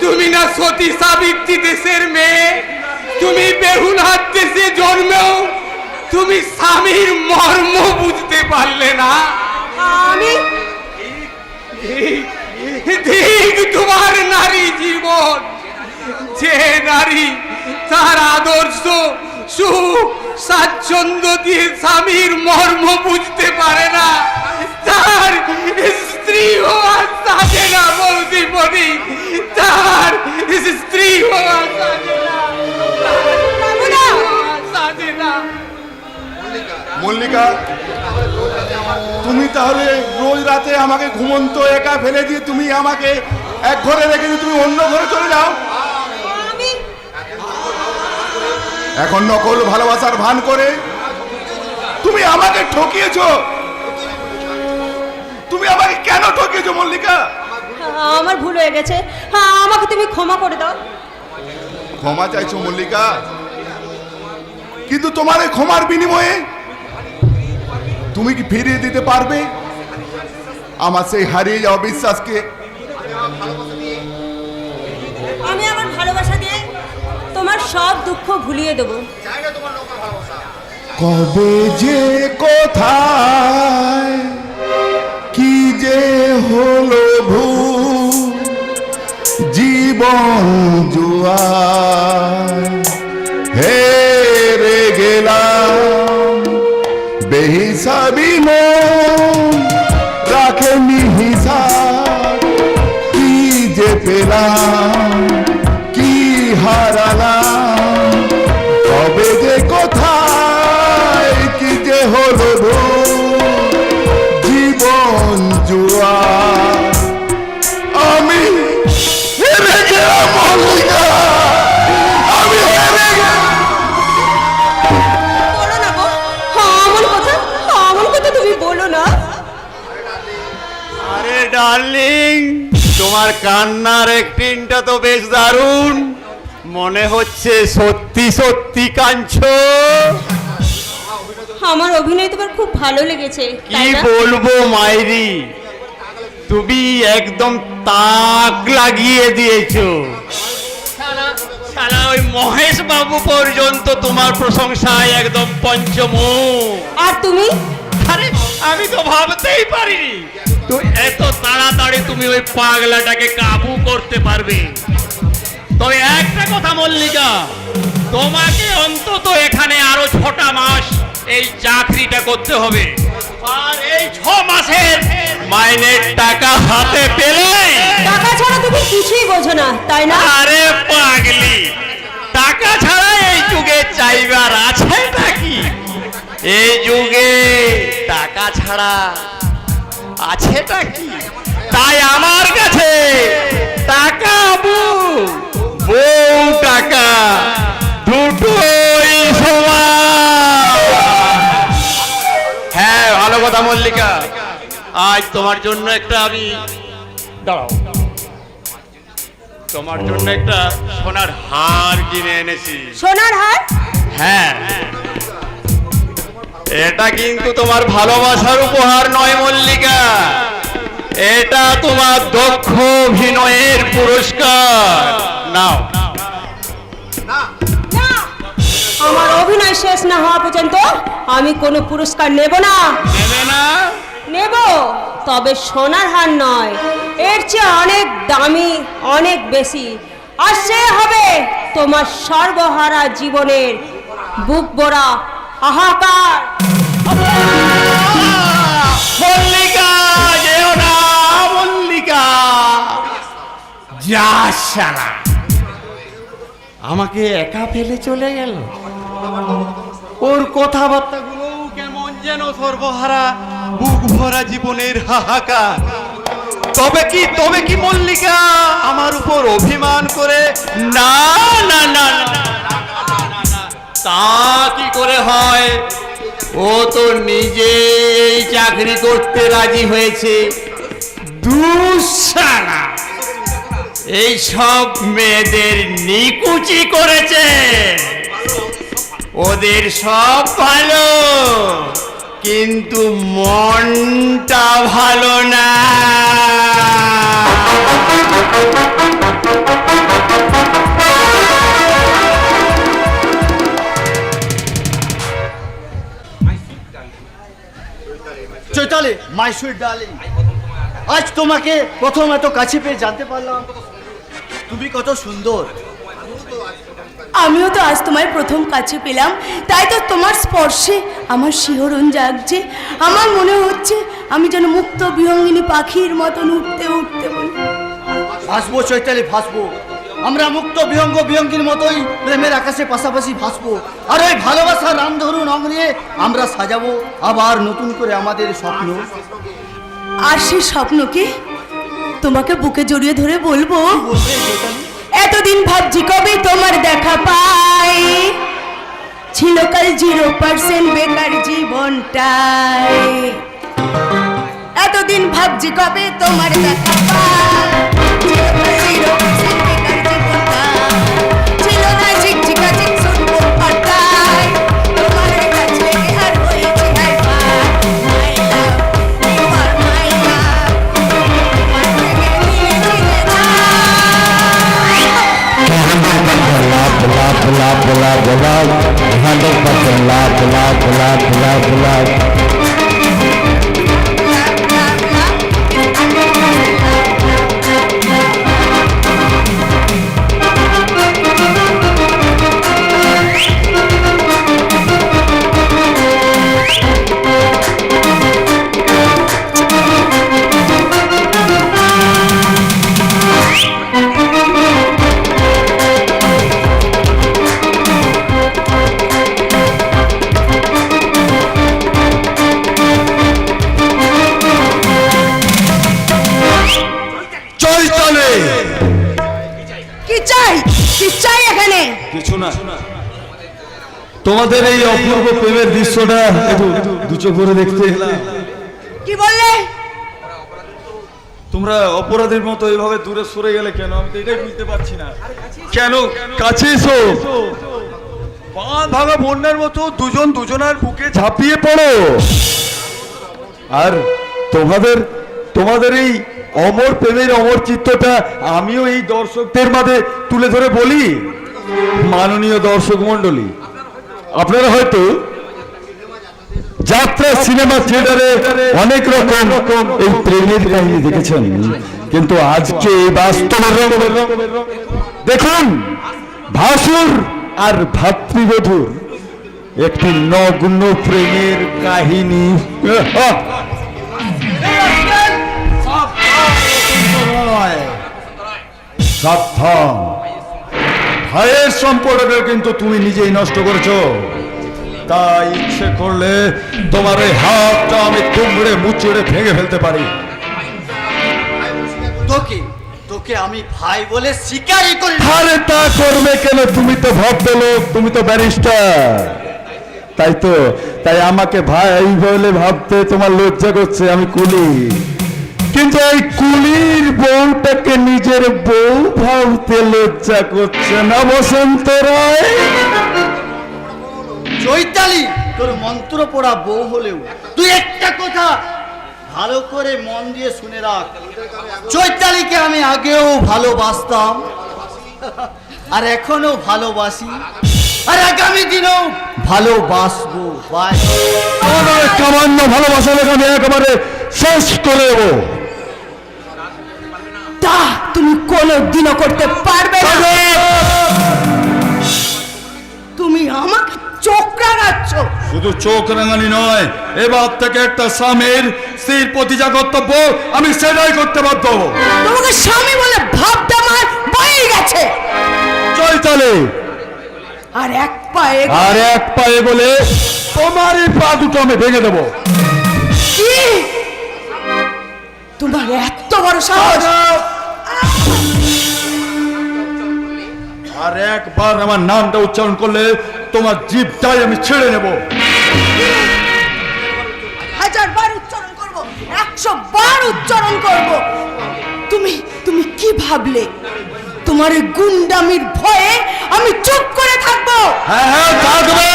তুমি না সতী সাবিত্রী দেশের মেয়ে, তুমি তুমি স্বামীর মর্ম বুঝতে পারলে না? আমি ঠিক তোমার নারী জীবন, যে নারী তার আদর্শ সুখ স্বাচ্ছন্দ্য দিয়ে স্বামীর মর্ম বুঝতে পারে না, তার স্ত্রী হওয়া সাজে না বৌদিপতি, তার স্ত্রী হওয়া সাজে না, সাজে না। মল্লিকা, তুমি তাহলে রোজ রাতে আমাকে ঘুমন্ত একা ফেলে দিয়ে তুমি আমাকে এক ঘরে রেখে দিয়ে তুমি অন্য ঘরে চলে যাও? এখন নকল ভালোবাসার ভান করে তুমি আমাকে ঠকিয়েছো। তুমি আমাকে কেন ঠকিয়েছো মল্লিকা? আমার ভুল হয়ে গেছে, আমাকে তুমি ক্ষমা করে দাও। ক্ষমা চাইছো মল্লিকা, কিন্তু তোমার এই ক্ষমার বিনিময়ে তুমি কি ফিরিয়ে দিতে পারবে আমার সেই হারিয়ে যাওয়া বিশ্বাসকে? আমি আমার ভালোবাসা দিয়ে তোমার সব দুঃখ ভুলিয়ে দেবো। কবে যে কোথায় কি যে হলো ভুল, জীবন জুয়ার হেরে গেলাম, বেহিসাবি মন রাখেনি হিসাব, কি যে পেলাম কি হারালাম, কবে যে কোথায় কি যে হলো ভুল, জীবন জুয়া আমি হেরে গেলাম মল্লিকা, আমি হেরে গেলাম। বলো না গো, এমন কথা তুমি বলো না। আরে ডার্লিং, তোমার কান্নার অ্যাক্টিংটা তো বেশ দারুণ, মনে হচ্ছে সত্যি সত্যি কাঁদছো। আমার অভিনয় তোমার খুব ভালো লেগেছে, কি বলবো মাইরি, তুমি একদম তাক লাগিয়ে দিয়েছো। শালা ওই মহেশ বাবু পর্যন্ত তোমার প্রশংসায় একদম পঞ্চমুখ। আর তুমি? আরে আমি তো ভাবতেই পারিনি তো এত তাড়াতাড়ি তুমি ওই পাগলাটাকে কাবু করতে পারবে। তবে একটা কথা মল্লিকা, তোমাকে অন্তত এখানে আরো 6টা মাস এই চাকরিটা করতে হবে, আর এই 6 মাসের মাইনের টাকা হাতে পেলে টাকা ছাড়া তুমি কিছুই বোঝো না, তাই না? আরে পাগলি, টাকা ছাড়া এই যুগে চাইবার আছে নাকি? এই যুগে টাকা ছাড়া আছেটা কি? তাই আমার কাছে টাকা বউ টাকা দুটোই সমান। হ্যাঁ, ভালো কথা মল্লিকা, আজ তোমার জন্য একটা আমি দাঁড়াও, তোমার জন্য একটা সোনার হার কিনে এনেছি। সোনার হার? হ্যাঁ, এটা কিন্তু তোমার ভালোবাসার উপহার নয় মল্লিকা, এটা তোমার দক্ষ অভিনয়ের পুরস্কার। নাও। আমার অভিনয় শেষ না হওয়া পর্যন্ত আমি কোনো পুরস্কার নেব না। নেবে না? নেব, তবে সোনার হার নয়, এর চেয়ে অনেক দামি, অনেক বেশি। আর সে হবে তোমার সর্বহারা জীবনের বুক ভরা হাহাকার। মল্লিকা যেও না, মল্লিকা যা সারা আমাকে একা ফেলে চলে গেল। ওর কথাবার্তাগুলো কেমন যেন সর্বহারা বুক ভরা জীবনের হাহাকার। তবে কি মল্লিকা আমার উপর অভিমান করে? না না না না, তা কি করে হয়? ও তো নিজেই চাকরি করতে রাজি হয়েছে। দুঃসালা এই সব মেয়েদের নিকুচি করেছে, ওদের সব ভালো কিন্তু মনটা ভালো না। মাই সুইট ডার্লিং, আজ তোমাকে প্রথম এত কাছে পেয়ে জানতে পারলাম তুমি কত সুন্দর। আমিও তো আজ তোমায় প্রথম কাছে পেলাম, তাই তো তোমার স্পর্শে আমার শিহরণ জাগছে। আমার মনে হচ্ছে আমি যেন মুক্ত বিহঙ্গিনী পাখির মতন উঠতে উঠতে বলি। ভাসবো চৈতালি, ভাসবো। আমরা মুক্ত বিহঙ্গ বিহঙ্গির মতোই প্রেমের আকাশে পাশাপাশি ভাসবো। আর ওই ভালোবাসার রামধনু রং নিয়ে আমরা সাজাবো আবার নতুন করে আমাদের স্বপ্ন। আর সেই স্বপ্নকে তোমাকে বুকে জড়িয়ে ধরে বলবো, বলবে চৈতালি? এতদিন ভাবছি কবে তোমার দেখা পাই, ছিল কাল 0% বেকার জীবনটাই। এতদিন ভাবছি কবে তোমার দেখা পাই, ছিল কাল 0% বেকার জীবনটাই। ছিল না ঝিকঝিকা ঝিকঝুক পাতাই, তোমার কাছে আর হয়েছে hi fi. My love, you are my love, তোমার প্রেমে মিলে মিলে যায়। চৈতালি, কি চাই, কি চাই এখানে? কিছু না, তোমাদের এই অপূর্ব প্রেমের দৃশ্যটা একটু দু চোখ করে দেখতে এলাম। কি বললে? তোমরা অপরাধীর মতো এইভাবে দূরে সরে গেলে কেন? আমি তো এটাই বুঝতে পারছি না। কেন কাছে এসো, বাঁধ ভাঙা বন্যার মতো দুজন দুজনার বুকে ঝাঁপিয়ে পড়ো। আর তোমাদের এই অমর প্রেমের অমর চিত্রটা আমিও এই দর্শকদের মাঝে তুলে ধরে বলি। মাননীয় দর্শক মণ্ডলী, আপনারা হয়তো যাত্রা সিনেমা থিয়েটারে অনেক রকম এই প্রেমের কাহিনী দেখেছেন, কিন্তু আজকে বাস্তবের দেখুন ভাসুর আর ভাতৃবধূর একটি নগ্ন প্রেমের কাহিনী। সাবধান, ভাইয়ের সম্পর্কটা কিন্তু তুমি নিজেই নষ্ট করেছো। তাই ইচ্ছে করলে তোমার এই হাতটা আমি কুমড়ে মুচড়ে ভেঙে ফেলতে পারি। তোকে আমি ভাই বলে স্বীকারই করি। আরে তা করবে কেন? তুমি তো ভদ্রলোক, তুমি তো ব্যারিস্টার, তাই আমাকে ভাই বলে ভাবতে তোমার লজ্জা করছে। আমি কুলি, কিন্তু এই কুলির বউটাকে নিজের বউ ভাবতে লজ্জা করছে না বসন্ত রায়? চৈতালি, তোর মন্ত্র পড়া বউ হলেও তুই একটা কথা ভালো করে মন দিয়ে শুনে রাখ। চৈতালিকে আমি আগেও ভালোবাসতাম, আর এখনো ভালোবাসি, আর আগামী দিনেও ভালোবাসবো। সামান্য ভালোবাসা লেখা আমি একেবারে শেষ করে দেবো। তা তুমি কোনোদিনও করতে পারবে না। তুমি আমাকে চোখ রাঙাচ্ছ। শুধু চোখ রাঙানি নয়, এবার থেকে একটা স্বামীর স্ত্রীর প্রতি যা কর্তব্য আমি সেটাই করতে বাধ্য। তোমাকে স্বামী বলে ভাবতে আমার বয়ে গেছে। চৈতালি, আর এক পায়ে বলে তোমারই পা দুটো আমি ভেঙে দেবো। কি? তোমার এত বড় সাহস! আর একবার আমার নামটা উচ্চারণ করলে তোমার জিভটাই আমি ছেড়ে নেব। 1000 বার উচ্চারণ করব, 100 বার উচ্চারণ করব। তুমি কি ভাবলে তোমার এই গুন্ডামির ভয়ে আমি চুপ করে থাকবো? হ্যাঁ থাকবে।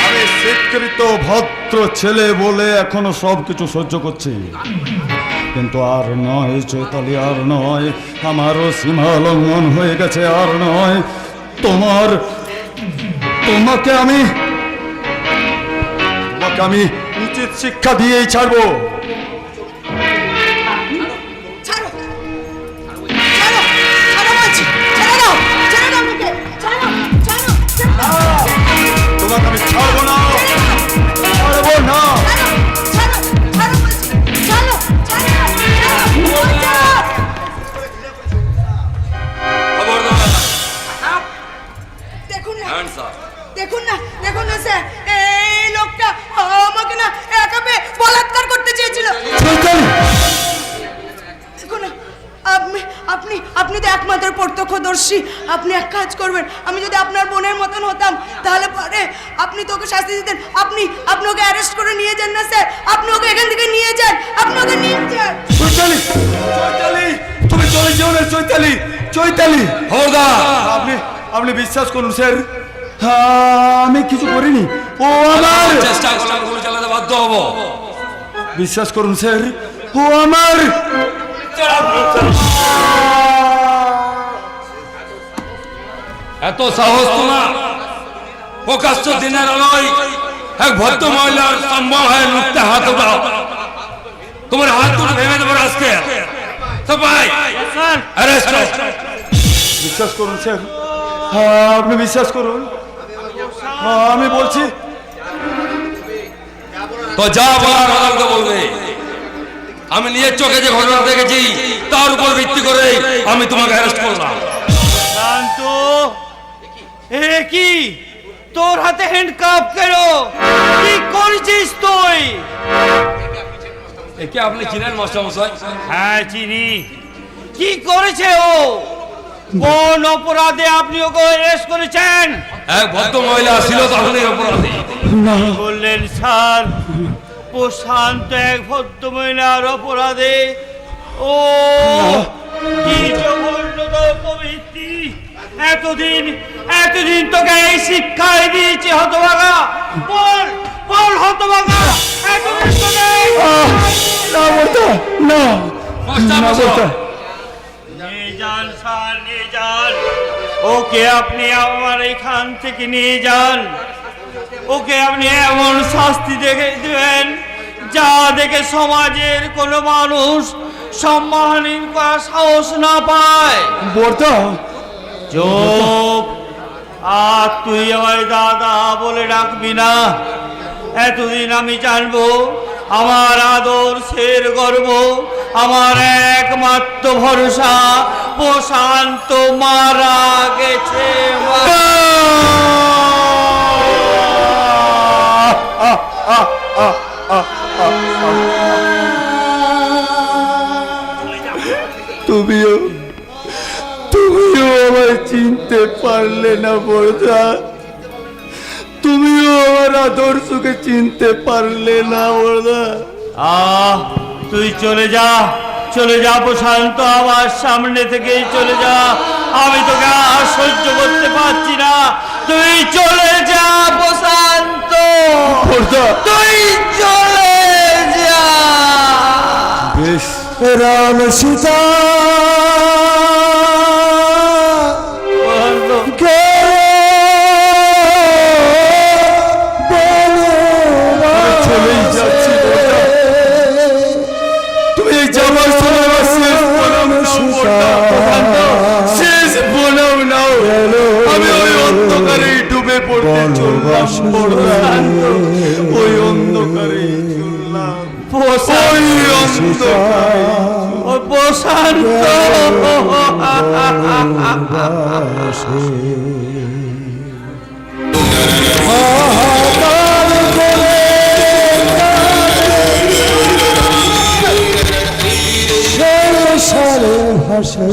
আমি স্বীকৃত ভদ্র ছেলে বলে এখনো সবকিছু সহ্য করছি, কিন্তু আর নয় চৈতালি, আর নয়। আমারও সীমা লঙ্ঘন হয়ে গেছে, আর নয়। তোমাকে আমি তোমাকে আমি উচিত শিক্ষা দিয়েই ছাড়বো। ছাড়ো ছাড়ো ছাড়ো বলছি, ছেড়ে দাও, ছেড়ে দাও আমাকে, ছাড়ো ছাড়ো ছাড়ো, তোমাকে আমি ছাড়বো না, ছাড়বো না। ছাড়ো ছাড়ো বলছি, ছাড়ো ছাড়ো ছাড়ো। দেখুন না, দেখুন না, দেখুন না স্যার, এই লোকটা আমাকে না একাবে বলাৎকার করতে চেয়েছিল। দেখুন না, আপনি আপনি তো একমাত্র প্রত্যক্ষদর্শী। আপনি এক কাজ করবেন, আমি যদি আপনার বোনের মতন হতাম তাহলে পরে আপনি তো ওকে শাস্তি দিতেন। আপনি ওকে অ্যারেস্ট করে নিয়ে যান না স্যার, আপনি ওকে এখান থেকে নিয়ে যান, আপনি ওকে নিয়ে যান। চৈতালি, চৈতালি, তুমি চলে যেও না চৈতালি, চৈতালি। খবরদার! আপনি বিশ্বাস করুন স্যার, আমি কিছু করিনি। ও আমার, চেষ্টা করলাম গুলি চালাতে বাধ্য হবো। বিশ্বাস করুন স্যার, ও আমার। এত সাহস তোমার! প্রকাশ্য দিনের আলোয় এক ভদ্র মহিলার সম্ভব হয়ে লুটতে হাত উঠাও। তোমার হাত দুটো ভেঙে দেবো আজকে। সবাই অ্যারেস্ট করো। বিশ্বাস করুন স্যার, আপনি বিশ্বাস করুন, আমি বলছি। তো যা বলার আদালতে বলবে। আমি নিজের চোখে যে ঘটনা দেখেছি তার উপর ভিত্তি করে আমি তোমাকে অ্যারেস্ট করলাম। শান্ত, এ কি তোর হাতে হ্যান্ডকাপ কেন? কি করেছিস তুই? একে আপনি চিনেন মাস্টারমশাই? হ্যাঁ চিনি। কি করেছে ও? কোন অপরাধে আপনি ওকে অ্যারেস্ট করেছেন? এক ভদ্র মহিলা ছিল তখনই অপরাধী। বললেন স্যার, প্রশান্ত এক ভদ্র মহিলার অপরাধে? ও কি জঘন্যতম প্রবৃত্তি! এতদিন তোকে এই শিক্ষায় দিয়েছি হতভাগা। বল বল হতভাগা, এতদিন তোকে না বলতে, না না বলতে। নিয়ে যান স্যার, নিয়ে যান ওকে। আপনি আমার এখান থেকে নিয়ে যান ওকে। আপনি এমন শাস্তি দেখে দেবেন যা দেখে সমাজের কোনো মানুষ সম্মানহীন করার সাহস না পায়। বর্দা, চুপ! আর তুই আমায় দাদা বলে ডাকবি না। এতদিন আমি জানবো আমার আদর্শের গর্ব, আমার একমাত্র ভরসা প্রশান্ত মারা গেছে। তুমিও আমায় চিনতে পারলে না বর্দা, তুমিও আমার আদর্শকে চিনতে পারলে না বর্দা। তুই চলে যা, চলে যা প্রশান্ত, আমার সামনে থেকেই চলে যা। আমি তোকে আর সহ্য করতে পারছি না। তুই চলে যা প্রশান্ত, তুই চলে যা। বেশ, রাম সীতা চলেই যাচ্ছি। তুমি যাবার সময় শেষ প্রণাম নাও। আমি ওই অন্ধকারে ডুবে পড়তে চললাম, ওই অন্ধকারে চললাম, ওই অন্ধকারে। প্রশান্ত, সারে ভাসে